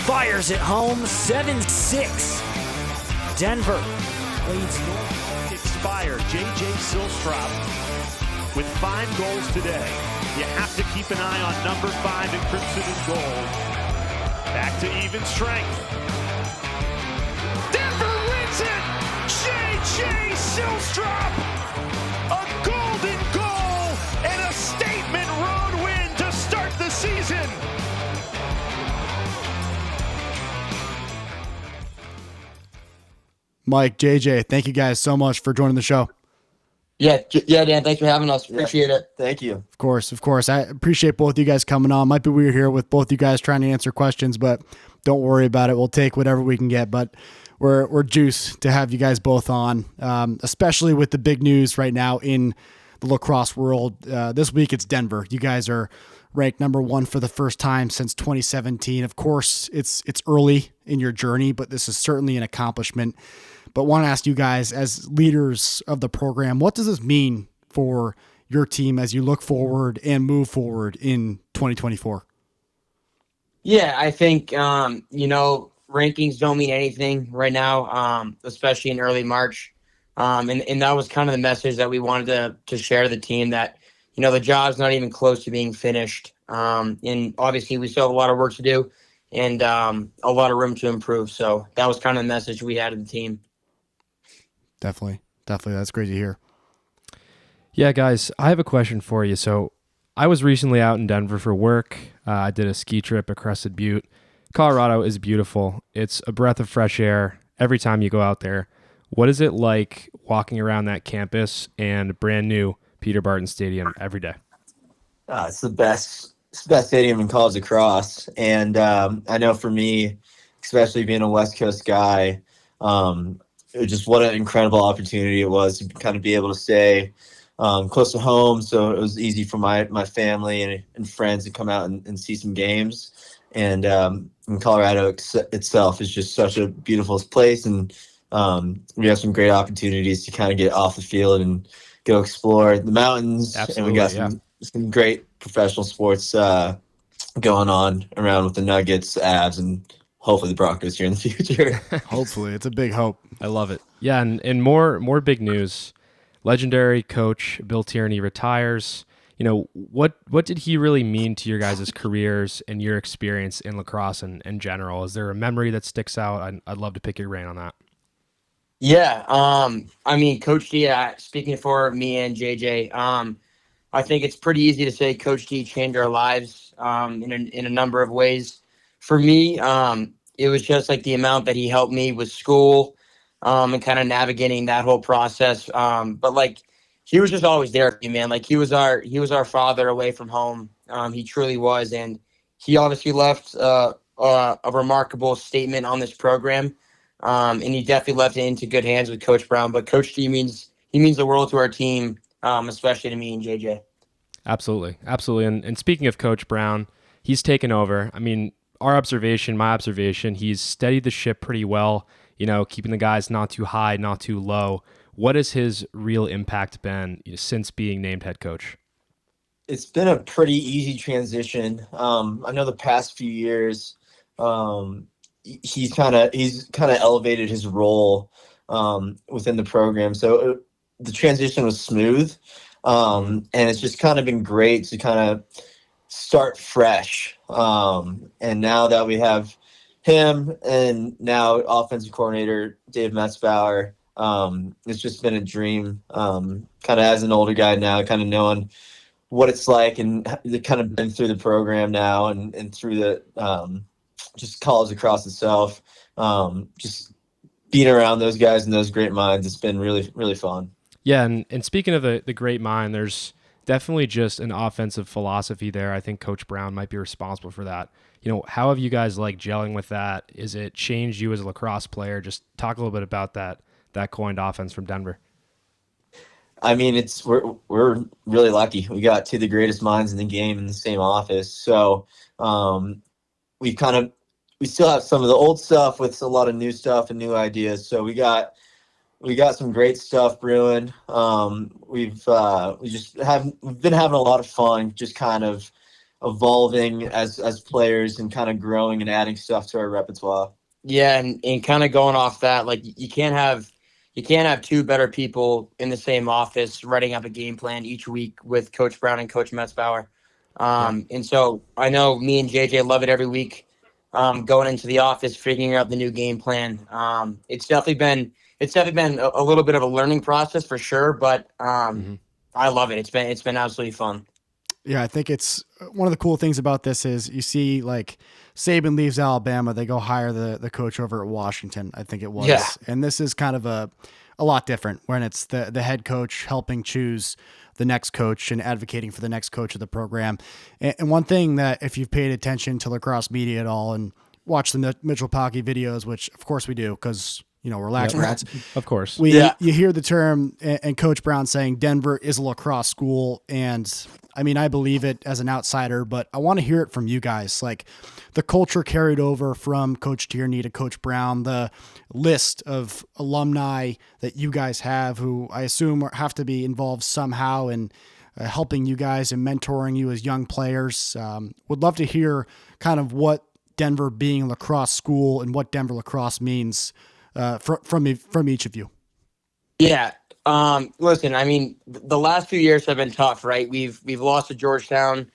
Fires it home. 7-6. Denver leads North. Expired. J.J. Sillstrop with 5 goals today. You have to keep an eye on number 5 in crimson and gold. Back to even strength. Denver wins it. J.J. Sillstrop. A golden goal and a statement road win to start the season. Mike, JJ, thank you guys so much for joining the show. Yeah, Dan, thanks for having us. Appreciate it. Thank you. Of course. I appreciate both you guys coming on. Might be weird here with both you guys trying to answer questions, but don't worry about it. We'll take whatever we can get, but we're juiced to have you guys both on, especially with the big news right now in the lacrosse world. This week it's Denver. You guys are ranked number 1 for the first time since 2017. Of course, it's early in your journey, but this is certainly an accomplishment. But want to ask you guys, as leaders of the program, what does this mean for your team as you look forward and move forward in 2024? Yeah, I think, rankings don't mean anything right now, especially in early March. And that was kind of the message that we wanted to share to the team, that, the job's not even close to being finished. And obviously we still have a lot of work to do and a lot of room to improve. So that was kind of the message we had to the team. Definitely. That's great to hear. Yeah, guys, I have a question for you. So I was recently out in Denver for work. I did a ski trip at Crested Butte. Colorado is beautiful. It's a breath of fresh air every time you go out there. What is it like walking around that campus and brand new Peter Barton Stadium every day? It's the best stadium in college lacrosse. And I know for me, especially being a West Coast guy, just what an incredible opportunity it was to kind of be able to stay close to home, so it was easy for my family and friends to come out and see some games. And Colorado itself is just such a beautiful place, and we have some great opportunities to kind of get off the field and go explore the mountains. Absolutely, and we got some great professional sports going on around with the Nuggets, Avs, and hopefully the Broncos here in the future. Hopefully, it's a big hope. I love it. Yeah, and more big news. Legendary coach Bill Tierney retires. What did he really mean to your guys' careers and your experience in lacrosse in general? Is there a memory that sticks out? I'd love to pick your brain on that. Yeah. I mean, Coach D, speaking for me and JJ, I think it's pretty easy to say Coach D changed our lives in a number of ways. For me, it was just like the amount that he helped me with school and kind of navigating that whole process. But like, he was just always there for me, man. Like he was our father away from home. He truly was, and he obviously left a remarkable statement on this program. And he definitely left it into good hands with Coach Brown. But Coach D means the world to our team, especially to me and JJ. Absolutely. And speaking of Coach Brown, he's taken over. I mean, my observation, he's steadied the ship pretty well, keeping the guys not too high, not too low. What has his real impact been since being named head coach? It's been a pretty easy transition. I know the past few years, he's kind of elevated his role within the program. So the transition was smooth, and it's just kind of been great to kind of start fresh. And now that we have him and now offensive coordinator Dave Metzbauer, it's just been a dream, kind of as an older guy now, kind of knowing what it's like and kind of been through the program now and through the just college lacrosse itself. Just being around those guys and those great minds, it's been really, really fun. Yeah, and speaking of the great mind, there's definitely just an offensive philosophy there. I think Coach Brown might be responsible for that. How have you guys liked gelling with that? Is it changed you as a lacrosse player? Just talk a little bit about that coined offense from Denver. I mean, we're really lucky. We got two of the greatest minds in the game in the same office. So we still have some of the old stuff with a lot of new stuff and new ideas. So we got some great stuff brewing. We've been having a lot of fun, just kind of evolving as players and kind of growing and adding stuff to our repertoire. Yeah, and kind of going off that, like you can't have two better people in the same office writing up a game plan each week with Coach Brown and Coach Metzbauer. And so I know me and JJ love it every week. Going into the office, figuring out the new game plan. It's definitely been a little bit of a learning process for sure, but I love it. It's been absolutely fun. Yeah, I think it's one of the cool things about this is you see like Saban leaves Alabama, they go hire the coach over at Washington, I think it was. Yeah. And this is kind of a lot different when it's the head coach helping choose the next coach and advocating for the next coach of the program. And one thing that if you've paid attention to lacrosse media at all and watched the Mitchell Pocky videos, which of course we do because we're lax rats. Of course. You hear the term and Coach Brown saying Denver is a lacrosse school. And I mean, I believe it as an outsider, but I want to hear it from you guys. Like the culture carried over from Coach Tierney to Coach Brown, the list of alumni that you guys have, who I assume have to be involved somehow in helping you guys and mentoring you as young players. Would love to hear kind of what Denver being a lacrosse school and what Denver lacrosse means from each of you. Yeah. Listen, I mean, the last few years have been tough, right? We've lost to Georgetown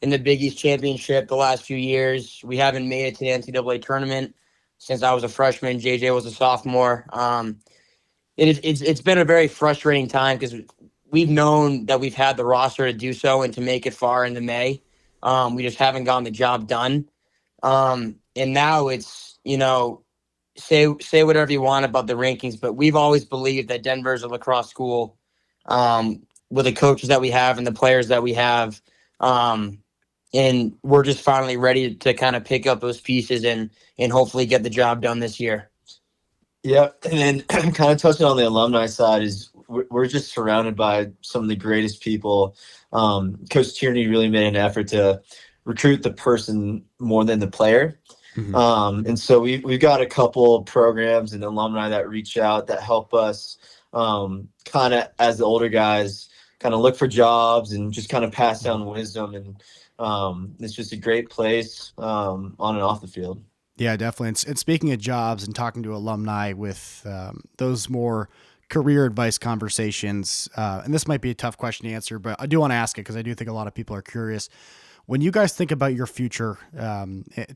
in the Big East Championship the last few years. We haven't made it to the NCAA tournament since I was a freshman. JJ was a sophomore. It's been a very frustrating time because we've known that we've had the roster to do so and to make it far into May. We just haven't gotten the job done. And now it's, say whatever you want about the rankings, but we've always believed that Denver is a lacrosse school with the coaches that we have and the players that we have. And we're just finally ready to kind of pick up those pieces and hopefully get the job done this year. Yeah. And then kind of touching on the alumni side is we're just surrounded by some of the greatest people. Coach Tierney really made an effort to recruit the person more than the player. And so we've got a couple programs and alumni that reach out that help us kind of, as the older guys, kind of look for jobs and just kind of pass down wisdom. And it's just a great place on and off the field. Yeah, definitely. And speaking of jobs and talking to alumni with those more career advice conversations, and this might be a tough question to answer, but I do want to ask it because I do think a lot of people are curious. When you guys think about your future,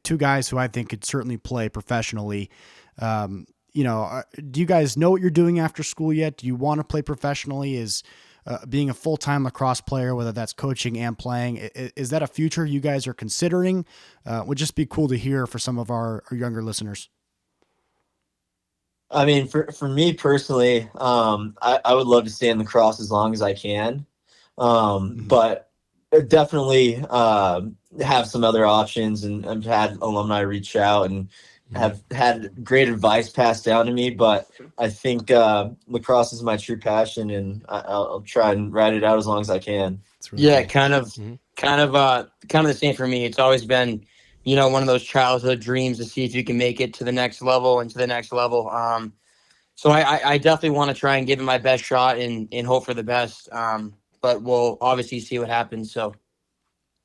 two guys who I think could certainly play professionally, do you guys know what you're doing after school yet? Do you want to play professionally? Is being a full-time lacrosse player, whether that's coaching and playing, is that a future you guys are considering? Would just be cool to hear for some of our younger listeners. I mean, for me personally, I would love to stay in lacrosse as long as I can. But definitely have some other options, and I've had alumni reach out and have had great advice passed down to me, but I think lacrosse is my true passion, and I'll try and ride it out as long as I can. Really kind of the same for me. It's always been, one of those childhood dreams to see if you can make it to the next level and to the next level. So I definitely want to try and give it my best shot and hope for the best. But we'll obviously see what happens. So.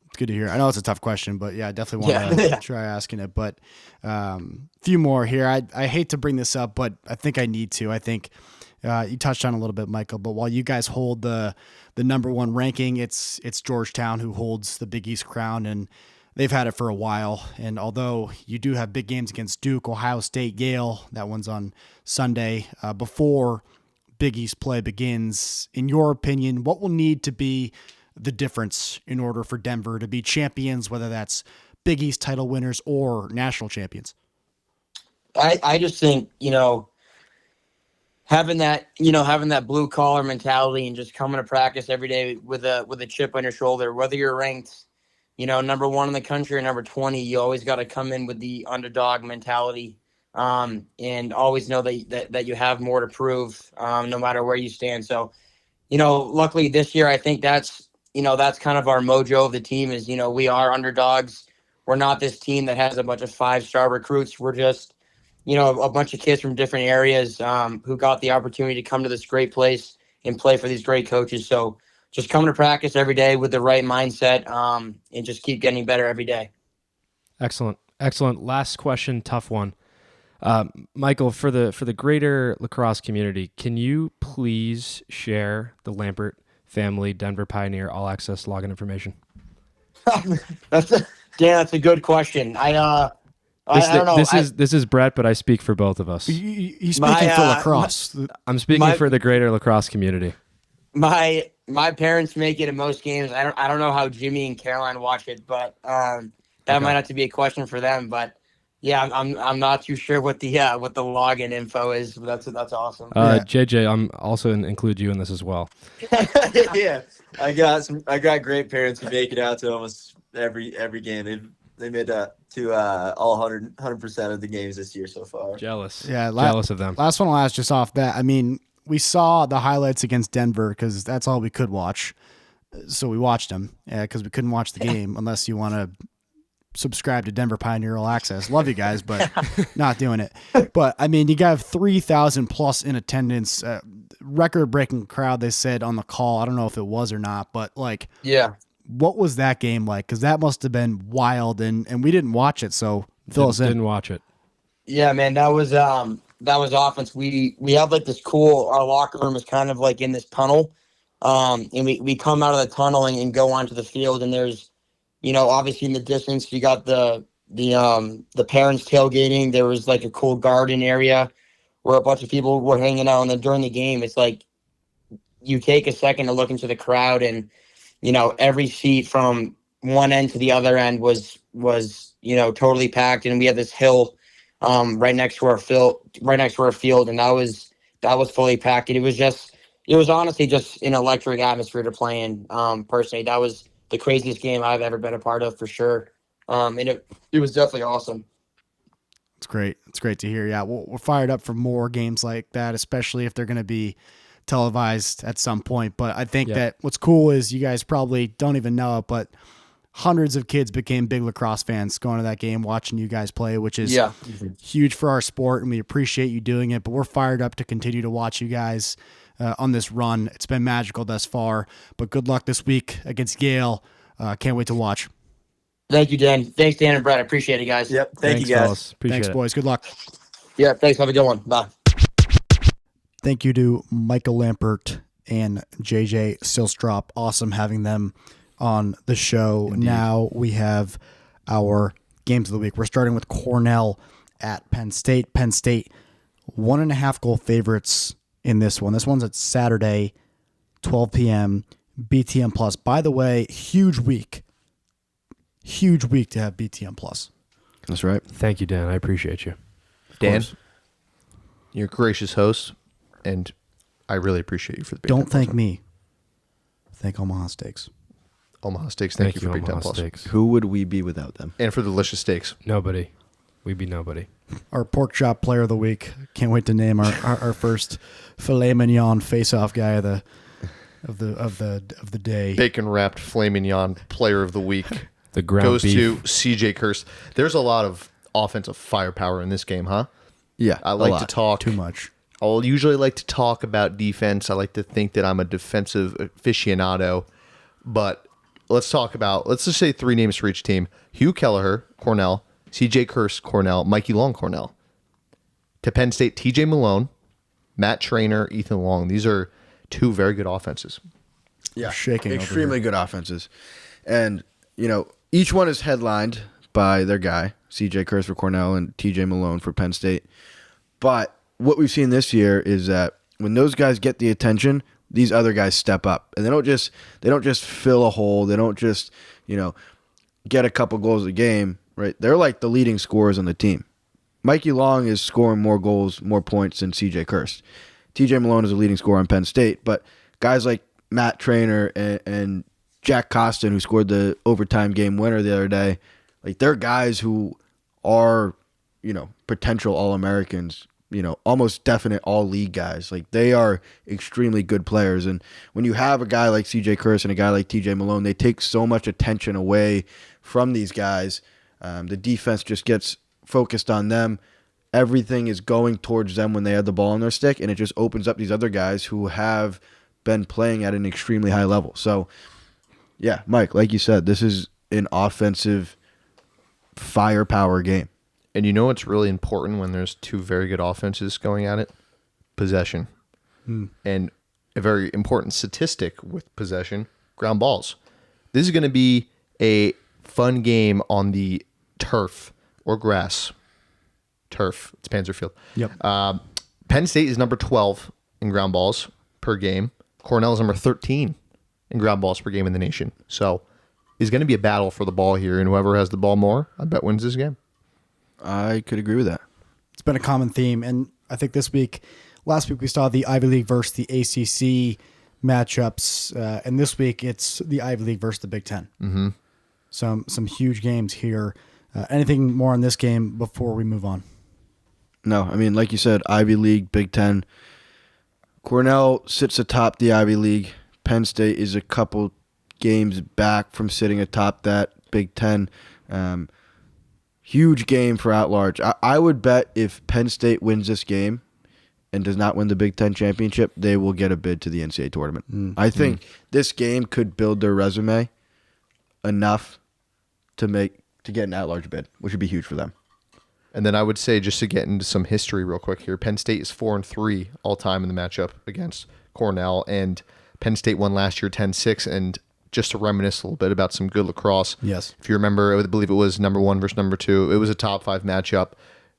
It's good to hear. I know it's a tough question, but yeah, I definitely want to try asking it. But few more here. I hate to bring this up, but I think I need to. I think you touched on a little bit, Michael, but while you guys hold the number one ranking, it's Georgetown who holds the Big East crown, and they've had it for a while. And although you do have big games against Duke, Ohio State, Yale, that one's on Sunday, before Big East play begins, in your opinion, what will need to be the difference in order for Denver to be champions, whether that's Big East title winners or national champions? I just think, having that blue collar mentality and just coming to practice every day with a chip on your shoulder, whether you're ranked, number 1 in the country or number 20, you always got to come in with the underdog mentality, and always know that you have more to prove, no matter where you stand. So, luckily this year, I think that's kind of our mojo of the team is, we are underdogs. We're not this team that has a bunch of 5-star recruits. We're just, a bunch of kids from different areas who got the opportunity to come to this great place and play for these great coaches. So just come to practice every day with the right mindset and just keep getting better every day. Excellent. Last question, tough one. Michael, for the greater lacrosse community, can you please share the Lampert family Denver Pioneer all access login information? That's a good question. I don't know. This is Brett, but I speak for both of us. You speaking for lacrosse? I'm speaking for the greater lacrosse community. My parents make it in most games. I don't know how Jimmy and Caroline watch it, but that might have to be a question for them. But yeah, I'm not too sure what the login info is. But that's awesome. JJ, I'm also include you in this as well. Yeah, I got great parents who make it out to almost every game. They made it to all 100% of the games this year so far. Jealous. Yeah, jealous of them. Last one I'll ask just off that. I mean, we saw the highlights against Denver because that's all we could watch. So we watched them because we couldn't watch the game unless you want to subscribe to Denver Pioneer All Access. Love you guys, but not doing it. But I mean, you got 3,000 plus in attendance, record-breaking crowd. They said on the call. I don't know if it was or not, but what was that game like? Because that must have been wild, and we didn't watch it. So fill us in. Didn't watch it. Yeah, man, that was offense. We have like this cool. Our locker room is kind of like in this tunnel, and we come out of the tunnel and go onto the field, and there's, obviously in the distance you got the parents tailgating. There was like a cool garden area where a bunch of people were hanging out, and then during the game, it's like you take a second to look into the crowd, and every seat from one end to the other end was totally packed, and we had this hill right next to our field, and that was fully packed. And it was honestly just an electric atmosphere to play in. Personally, that was the craziest game I've ever been a part of for sure. And it was definitely awesome. It's great. It's great to hear. Yeah, we're fired up for more games like that, especially if they're going to be televised at some point. But I think that what's cool is you guys probably don't even know it, but hundreds of kids became big lacrosse fans going to that game, watching you guys play, which is huge for our sport, and we appreciate you doing it. But we're fired up to continue to watch you guys on this run. It's been magical thus far, but good luck this week against Yale. Can't wait to watch. Thank you, Dan. Thanks, Dan and Brett. I appreciate it, guys. Yep. Thanks, you guys. Fellas. Thanks, boys. Good luck. Yeah, thanks. Have a good one. Bye. Thank you to Michael Lampert and JJ Sillstrop. Awesome having them on the show. Indeed. Now we have our games of the week. We're starting with Cornell at Penn State. Penn State, 1.5 goal favorites in this one. This one's at Saturday, 12 p.m., BTN Plus. By the way, huge week. Huge week to have BTN Plus. That's right. Thank you, Dan. I appreciate you. Dan, you're a gracious host, and I really appreciate you for the Big Don't Ten thank Plus. me. Thank Omaha Steaks. Omaha Steaks, thank you for Big Ten Omaha Plus. Steaks. Who would we be without them? And for the delicious steaks. Nobody. We'd be nobody. Our pork chop player of the week. Can't wait to name our first filet mignon face-off guy of the day. Bacon wrapped filet mignon player of the week. The ground goes beef. to CJ Kirst. There's a lot of offensive firepower in this game, huh? Yeah, I like to talk too much. I'll usually like to talk about defense. I like to think that I'm a defensive aficionado, but let's just say 3 names for each team. Hugh Kelleher, Cornell, CJ Kirst, Cornell, Mikey Long, Cornell. To Penn State, TJ Malone, Matt Trainer, Ethan Long. These are 2 very good offenses. Yeah, shaking extremely good offenses. And, each one is headlined by their guy, CJ Kirst for Cornell and TJ Malone for Penn State. But what we've seen this year is that when those guys get the attention, these other guys step up, and they don't just fill a hole. They don't just get a couple goals a game, right? They're like the leading scorers on the team. Mikey Long is scoring more goals, more points than CJ Kirst. TJ Malone is a leading scorer on Penn State, but guys like Matt Trainer and Jack Costin, who scored the overtime game winner the other day, like they're guys who are potential All-Americans. Almost definite all-league guys. Like, they are extremely good players. And when you have a guy like CJ Kirst and a guy like TJ Malone, they take so much attention away from these guys. The defense just gets focused on them. Everything is going towards them when they have the ball on their stick, and it just opens up these other guys who have been playing at an extremely high level. So, yeah, Mike, like you said, this is an offensive firepower game. And you know what's really important when there's 2 very good offenses going at it? Possession. And a very important statistic with possession, ground balls. This is going to be a fun game on the turf or grass. Turf. It's Panzerfield. Yep. Penn State is number 12 in ground balls per game. Cornell is number 13 in ground balls per game in the nation. So it's going to be a battle for the ball here, and whoever has the ball more, I bet wins this game. I could agree with that. It's been a common theme, and I think last week we saw the Ivy League versus the ACC matchups, and this week it's the Ivy League versus the Big Ten. Mm-hmm. Some huge games here. Anything more on this game before we move on? No, I mean, like you said, Ivy League, Big Ten. Cornell sits atop the Ivy League. Penn State is a couple games back from sitting atop that Big Ten. Huge game for at-large. I would bet if Penn State wins this game and does not win the Big Ten championship, they will get a bid to the NCAA tournament. I think this game could build their resume enough to get an at-large bid, which would be huge for them. And then I would say, just to get into some history real quick here, Penn State is 4-3 all time in the matchup against Cornell, and Penn State won last year 10-6, and just to reminisce a little bit about some good lacrosse. Yes. If you remember, I believe it was number 1 versus number 2. It was a top 5 matchup.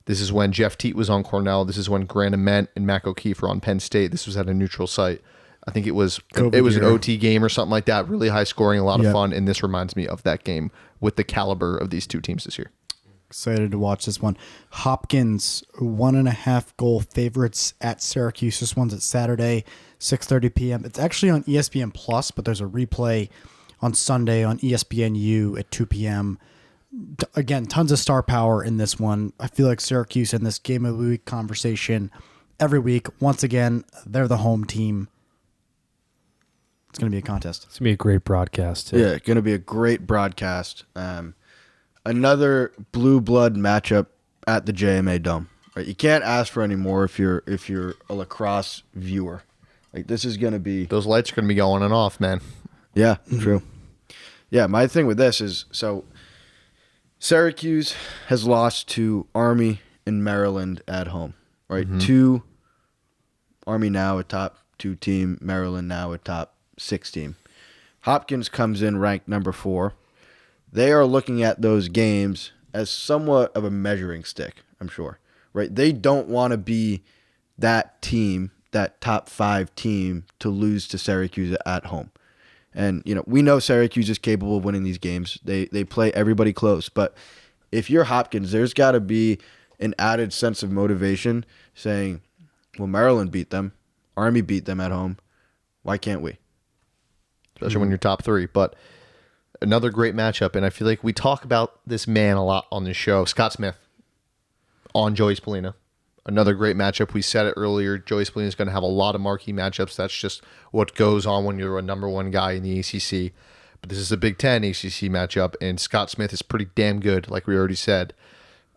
This is when Jeff Teat was on Cornell. This is when Grant Ament and Mac O'Keefe were on Penn State. This was at a neutral site. I think it was an OT game or something like that. Really high scoring, a lot of fun, and this reminds me of that game with the caliber of these 2 teams this year. Excited to watch this one. Hopkins, 1.5 goal favorites at Syracuse. This one's at Saturday, 6:30 p.m. It's actually on ESPN Plus, but there's a replay on Sunday on ESPNU at 2 p.m. Again, tons of star power in this one. I feel like Syracuse in this game of the week conversation every week. Once again, they're the home team It's going to be a contest. It's going to be a great broadcast, too. Yeah, going to be a great broadcast. Another blue blood matchup at the JMA Dome. Right? You can't ask for any more if you're a lacrosse viewer. Like, this is going to be... Those lights are going to be going and off, man. Yeah, true. Yeah, my thing with this is, so Syracuse has lost to Army and Maryland at home, right? Two, Army now a top 2 team, Maryland now a top 6 team. Hopkins comes in ranked number 4. They are looking at those games as somewhat of a measuring stick, I'm sure, right? They don't want to be that team, that top 5 team, to lose to Syracuse at home. And, we know Syracuse is capable of winning these games. They play everybody close. But if you're Hopkins, there's got to be an added sense of motivation saying, well, Maryland beat them. Army beat them at home. Why can't we? Especially when you're top 3. But another great matchup, and I feel like we talk about this man a lot on this show, Scott Smith on Joey Spallina. Another great matchup. We said it earlier. Joey Spallina is going to have a lot of marquee matchups. That's just what goes on when you're a number 1 guy in the ACC. But this is a Big Ten ACC matchup, and Scott Smith is pretty damn good, like we already said.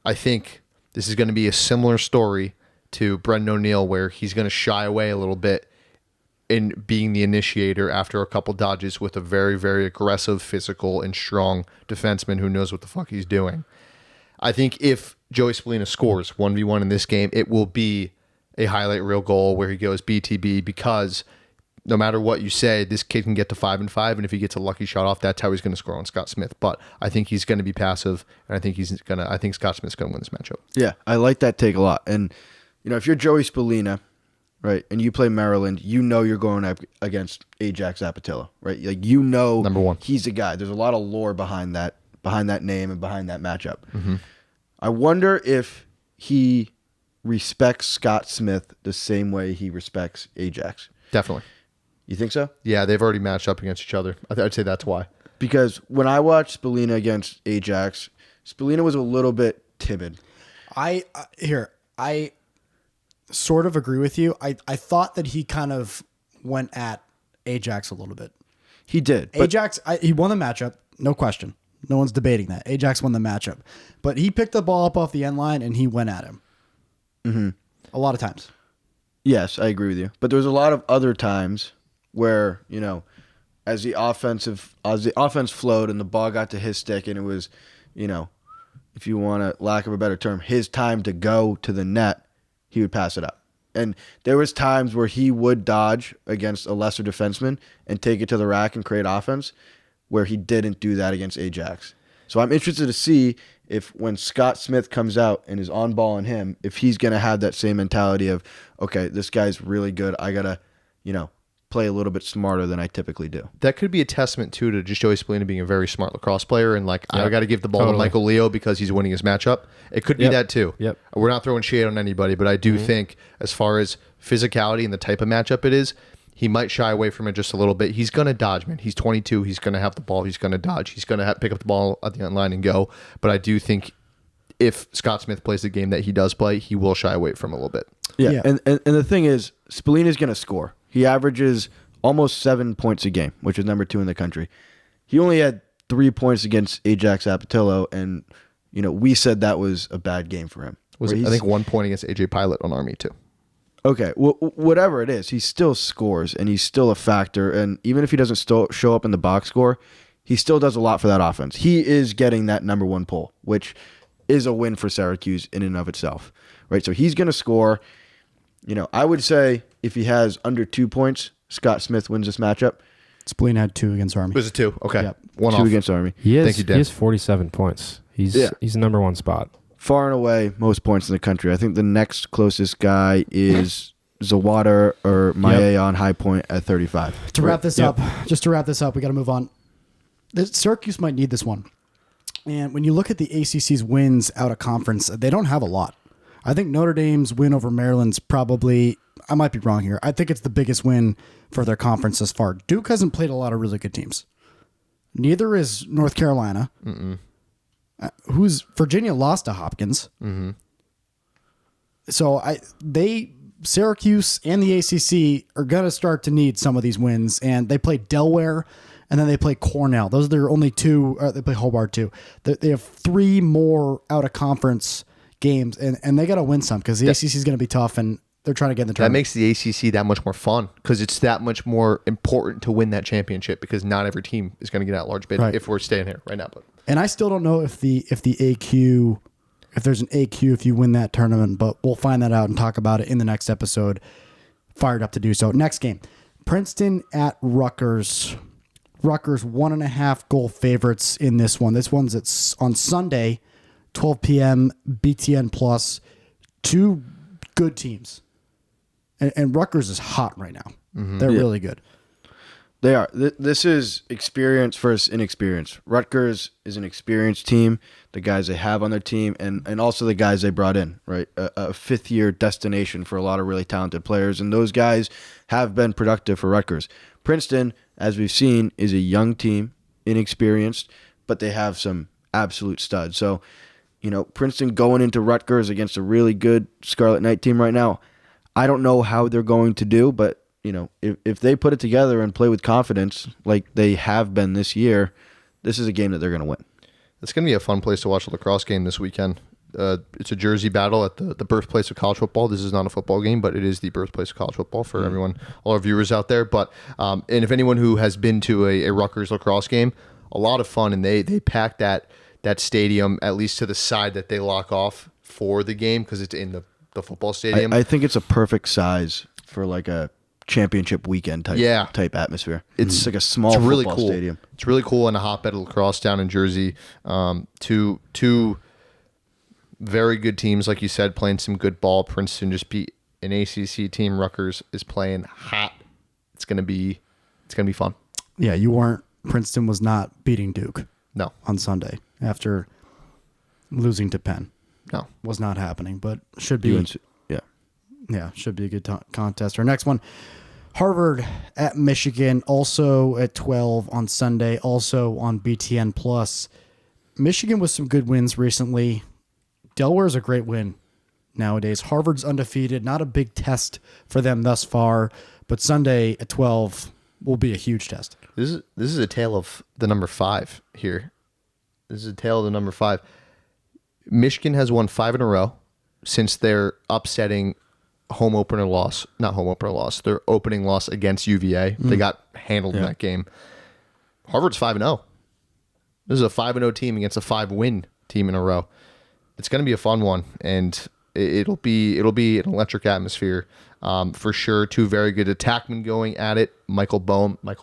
I think this is going to be a similar story to Brendan O'Neill, where he's going to shy away a little bit in being the initiator after a couple dodges with a very, very aggressive, physical, and strong defenseman who knows what the fuck he's doing. I think if Joey Spallina scores 1v1 in this game, it will be a highlight reel goal where he goes BTB, because no matter what you say, this kid can get to 5-5, and if he gets a lucky shot off, that's how he's going to score on Scott Smith. But I think he's going to be passive, and I think Scott Smith's going to win this matchup. Yeah, I like that take a lot. And if you're Joey Spallina, right, and you play Maryland, you're going up against Ajax Apatilla, right? Like, number 1. He's the guy. There's a lot of lore behind that name and behind that matchup. I wonder if he respects Scott Smith the same way he respects Ajax. Definitely. You think so? Yeah, they've already matched up against each other. I'd say that's why. Because when I watched Spallina against Ajax, Spallina was a little bit timid. I sort of agree with you. I thought that he kind of went at Ajax a little bit. He did. Ajax, he won the matchup, no question. No one's debating that. Ajax won the matchup. But he picked the ball up off the end line and he went at him. A lot of times. Yes, I agree with you. But there was a lot of other times where, as the offense flowed and the ball got to his stick and it was, if you want a lack of a better term, his time to go to the net, he would pass it up. And there was times where he would dodge against a lesser defenseman and take it to the rack and create offense, where he didn't do that against Ajax. So I'm interested to see if when Scott Smith comes out and is on ball on him, if he's going to have that same mentality of, okay, this guy's really good. I got to, play a little bit smarter than I typically do. That could be a testament, too, to just Joey Spallina being a very smart lacrosse player. And, I got to give the ball to Michael Leo because he's winning his matchup. It could be that, too. Yep. We're not throwing shade on anybody, but I do think as far as physicality and the type of matchup it is, he might shy away from it just a little bit. He's going to dodge, man. He's 22. He's going to have the ball. He's going to dodge. He's going to pick up the ball at the end line and go. But I do think if Scott Smith plays the game that he does play, he will shy away from it a little bit. Yeah. And the thing is, Spallina's going to score. He averages almost 7 points a game, which is number 2 in the country. He only had 3 points against Ajax Apatilla, and we said that was a bad game for him. I think 1 point against AJ Pilot on Army too. Okay, well, whatever it is, he still scores, and he's still a factor. And even if he doesn't show up in the box score, he still does a lot for that offense. He is getting that number 1 pull, which is a win for Syracuse in and of itself, right? So he's going to score. I would say if he has under 2 points, Scott Smith wins this matchup. Spallina had 2 against Army. Was it 2? Okay. Yep. 1 off. against Army. He has 47 points. He's the number 1 spot. Far and away, most points in the country. I think the next closest guy is Zawada or Maye on High Point at 35. To wrap this up, we got to move on. Syracuse might need this one. And when you look at the ACC's wins out of conference, they don't have a lot. I think Notre Dame's win over Maryland's probably, I might be wrong here, I think it's the biggest win for their conference thus far. Duke hasn't played a lot of really good teams. Neither is North Carolina. Virginia lost to Hopkins. So they Syracuse and the ACC are going to start to need some of these wins, and they play Delaware, and then they play Cornell. Those are their only two. They play Hobart too. They have 3 more out of conference games, and they got to win some because the ACC is going to be tough, and they're trying to get in the tournament. That makes the ACC that much more fun because it's that much more important to win that championship because not every team is going to get that large bid if we're staying here right now. But and I still don't know if the AQ. If there's an AQ if you win that tournament, but we'll find that out and talk about it in the next episode. Fired up to do so. Next game, Princeton at Rutgers. Rutgers 1.5 goal favorites in this one. This one's on Sunday, 12 p.m. BTN Plus. 2 good teams, and Rutgers is hot right now. They're really good. They are. This is experience versus inexperience. Rutgers is an experienced team, the guys they have on their team, and also the guys they brought in, right? A fifth-year destination for a lot of really talented players, and those guys have been productive for Rutgers. Princeton, as we've seen, is a young team, inexperienced, but they have some absolute studs. So, Princeton going into Rutgers against a really good Scarlet Knight team right now, I don't know how they're going to do, but if they put it together and play with confidence like they have been this year, this is a game that they're going to win. It's going to be a fun place to watch a lacrosse game this weekend. It's a Jersey battle at the birthplace of college football. This is not a football game, but it is the birthplace of college football for everyone, all our viewers out there. But and if anyone who has been to a Rutgers lacrosse game, a lot of fun, and they pack that stadium at least to the side that they lock off for the game because it's in the football stadium. I think it's a perfect size for like a championship weekend type atmosphere. It's like a small football stadium. It's really cool in a hotbed of lacrosse down in Jersey. Two very good teams, like you said, playing some good ball. Princeton just beat an ACC team. Rutgers is playing hot. It's gonna be fun. Yeah, Princeton was not beating Duke. No, on Sunday after losing to Penn. No, was not happening, but should be. Yeah, should be a good contest. Our next one, Harvard at Michigan, also at 12 on Sunday, also on BTN Plus. Michigan with some good wins recently. Delaware's a great win nowadays. Harvard's undefeated, not a big test for them thus far, but Sunday at 12 will be a huge test. This is a tale of the number 5 here. This is a tale of the number 5. Michigan has won 5 in a row since their upsetting their opening loss against UVA. They got handled in that game. Harvard's 5-0. This is a 5-0 team against a 5-win team in a row. It's going to be a fun one, and it'll be an electric atmosphere for sure. 2 very good attackmen going at it. Bame. I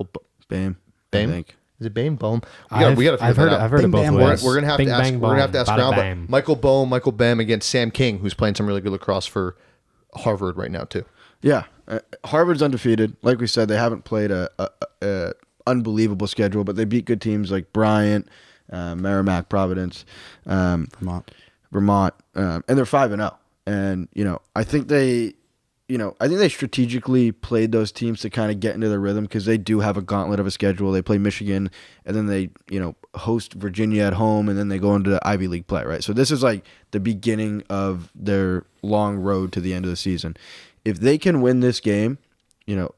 think. Is it Bame? Bohm? We got to figure that out. I've heard of both ways. We're gonna have to ask. We're gonna have to ask around. But Michael Bame against Sam King, who's playing some really good lacrosse for Harvard right now too. Yeah, Harvard's undefeated. Like we said, they haven't played a unbelievable schedule, but they beat good teams like Bryant, Merrimack, Providence, Vermont, and they're 5-0. And I think they strategically played those teams to kind of get into their rhythm because they do have a gauntlet of a schedule. They play Michigan, and then they host Virginia at home, and then they go into the Ivy League play, right? So this is like the beginning of their long road to the end of the season. If they can win this game,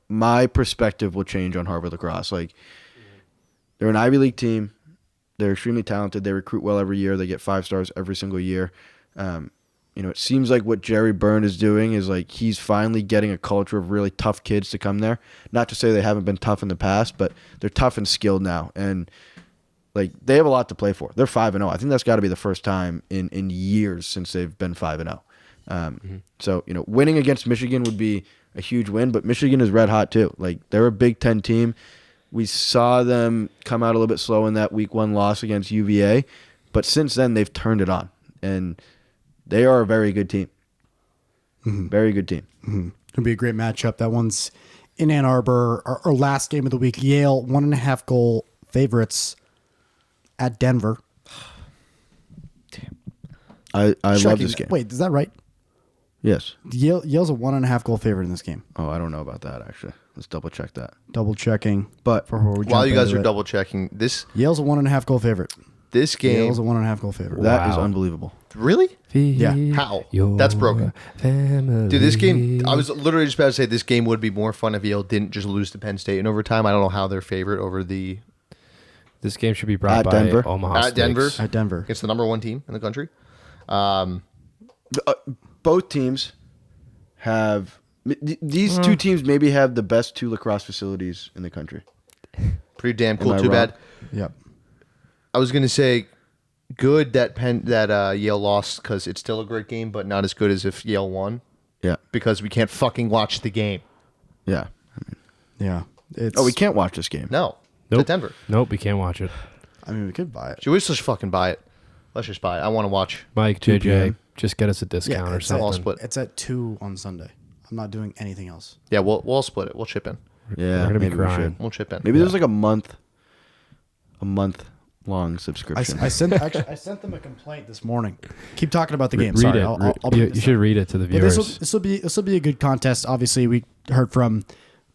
my perspective will change on Harvard lacrosse. Like, they're an Ivy League team. They're extremely talented. They recruit well every year. They get 5 stars every single year. It seems like what Jerry Byrne is doing is like he's finally getting a culture of really tough kids to come there. Not to say they haven't been tough in the past, but they're tough and skilled now. And like they have a lot to play for. They're 5-0. I think that's got to be the first time in years since they've been 5-0. So, winning against Michigan would be a huge win, but Michigan is red hot too. Like they're a Big Ten team. We saw them come out a little bit slow in that week 1 loss against UVA, but since then they've turned it on, and they are a very good team. Very good team. It'll be a great matchup. That one's in Ann Arbor. Our last game of the week, Yale 1.5 goal favorites at Denver. Damn. I love this game. Wait, is that right? Yes. Yale's a 1.5 goal favorite in this game. Oh, I don't know about that actually. Let's double check that. Double checking. But for while you guys are double checking, this Yale's a 1.5 goal favorite. This game Yale's a 1.5 goal favorite. That is unbelievable. Really? Yeah. How? That's broken. Family. Dude, this game, I was literally just about to say this game would be more fun if Yale didn't just lose to Penn State in overtime. I don't know how they're favorite over the... This game should be brought At by Denver. Omaha At Steaks. Denver. At Denver. Against the number 1 team in the country. Both teams have... These two teams maybe have the best 2 lacrosse facilities in the country. Pretty damn cool. Am I Too wrong? bad. Yep. I was going to say good that Yale lost because it's still a great game, but not as good as if Yale won Yeah. because we can't fucking watch the game. Yeah. Yeah. It's, Oh, we can't watch this game. No. It's Nope. at Denver. Nope, we can't watch it. I mean, we could buy it. Should we just fucking buy it? Let's just buy it. I want to watch. Mike, 2 JJ, p.m. just get us a discount or it's something. I'll split. It's at 2 on Sunday. I'm not doing anything else. Yeah, we'll split it. We'll chip in. Yeah, We're gonna be maybe we crying. should. We'll chip in. Maybe there's like a month long subscription. I sent them a complaint this morning. Keep talking about the game. Read Sorry, it. I'll bring You this should up. read it to the But viewers. this will be a good contest. Obviously, we heard from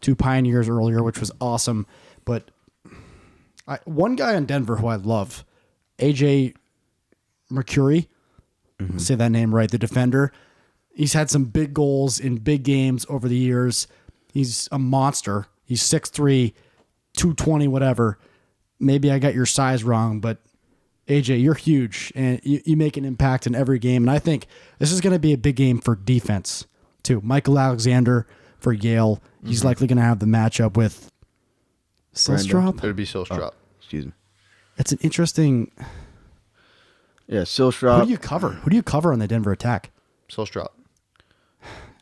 2 Pioneers earlier, which was awesome. But one guy in Denver who I love, AJ Mercury, say that name right, the defender. He's had some big goals in big games over the years. He's a monster. He's 6'3", 220, whatever. Maybe I got your size wrong, but AJ, you're huge, and you make an impact in every game. And I think this is going to be a big game for defense, too. Michael Alexander for Yale. He's likely going to have the matchup with Sillstrop. It'd be Sillstrop. Excuse me. It's an interesting... Yeah, Sillstrop. Who do you cover? Who do you cover on the Denver attack? Sillstrop.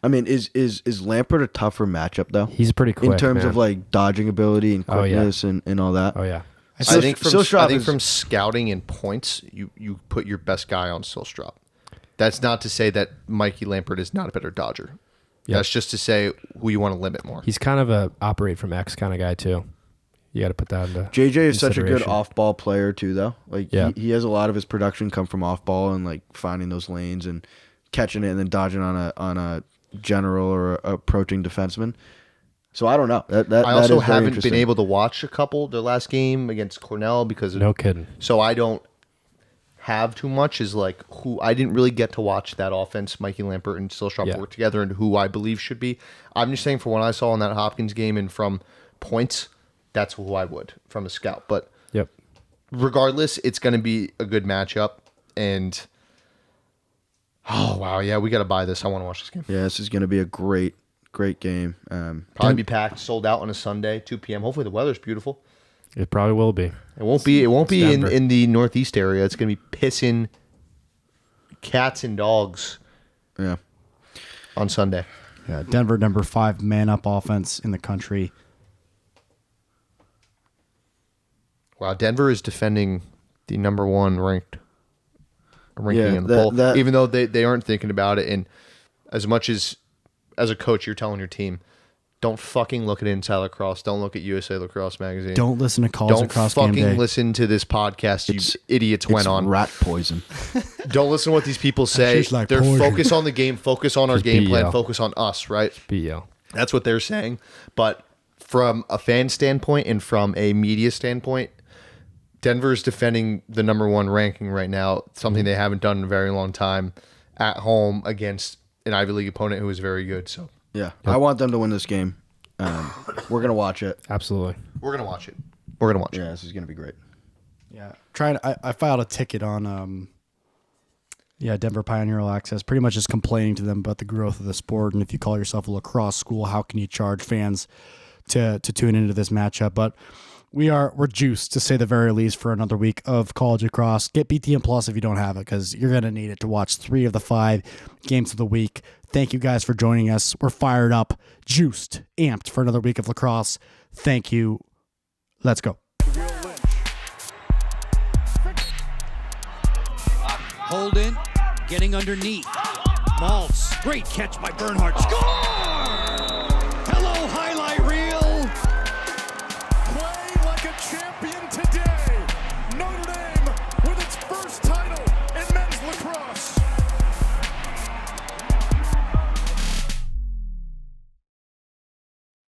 I mean, is Lampert a tougher matchup though? He's pretty quick in terms man. of like dodging ability and Oh, yeah. quickness and all that. Oh yeah. I think from scouting and points, you put your best guy on Sillstrop. That's not to say that Mikey Lampert is not a better dodger. Yep. That's just to say who you want to limit more. He's kind of a operate from X kind of guy too. You got to put that into JJ is such a good consideration. off-ball player too, though. Like Yeah. he has a lot of his production come from off-ball and like finding those lanes and catching it and then dodging on a general or a approaching defenseman. So I don't know. That I also is very haven't been interesting. able to watch a couple their last game against Cornell because of, No kidding. So I don't have too much. Is like who I didn't really get to watch that offense. Mikey Lampert and Sillstrop work together, and who I believe should be. I'm just saying, for what I saw in that Hopkins game and from points, that's who I would from a scout. But Yep. regardless, it's going to be a good matchup. And oh wow, yeah, we got to buy this. I want to watch this game. Yeah, this is going to be a great game. Probably be packed, sold out on a Sunday, 2 p.m. Hopefully the weather's beautiful. It probably will be. It won't be Denver. in the northeast area. It's going to be pissing cats and dogs. Yeah. On Sunday. Yeah, Denver, number 5 man-up offense in the country. Wow, Denver is defending the number 1 ranking in the that- poll, even though they aren't thinking about it. And as much as a coach, you're telling your team, don't fucking look at Inside Lacrosse. Don't look at USA Lacrosse magazine. Don't listen to College Don't Lacrosse fucking Game Day. listen to this podcast. You idiots went It's on. rat poison. Don't listen to what these people say. tastes like They're poison. focus on the game, focus on our Just game be plan, yell. focus on us, right? BL. That's what they're saying. But from a fan standpoint and from a media standpoint, Denver's defending the number 1 ranking right now, something they haven't done in a very long time, at home against an Ivy League opponent who is very good. So Yeah, I want them to win this game. We're gonna watch it. Absolutely. we're gonna watch it. We're gonna watch Yeah, it. this is gonna be great. Yeah, I filed a ticket on Denver Pioneer All Access, pretty much just complaining to them about the growth of the sport, and if you call yourself a lacrosse school, how can you charge fans to tune into this matchup? But we're juiced, to say the very least, for another week of college lacrosse. Get BTN Plus if you don't have it, because you're gonna need it to watch 3 of the 5 games of the week. Thank you guys for joining us. We're fired up, juiced, amped for another week of lacrosse. Thank you. Let's go. Holden getting underneath. Maltz, great catch by Bernhardt. Score!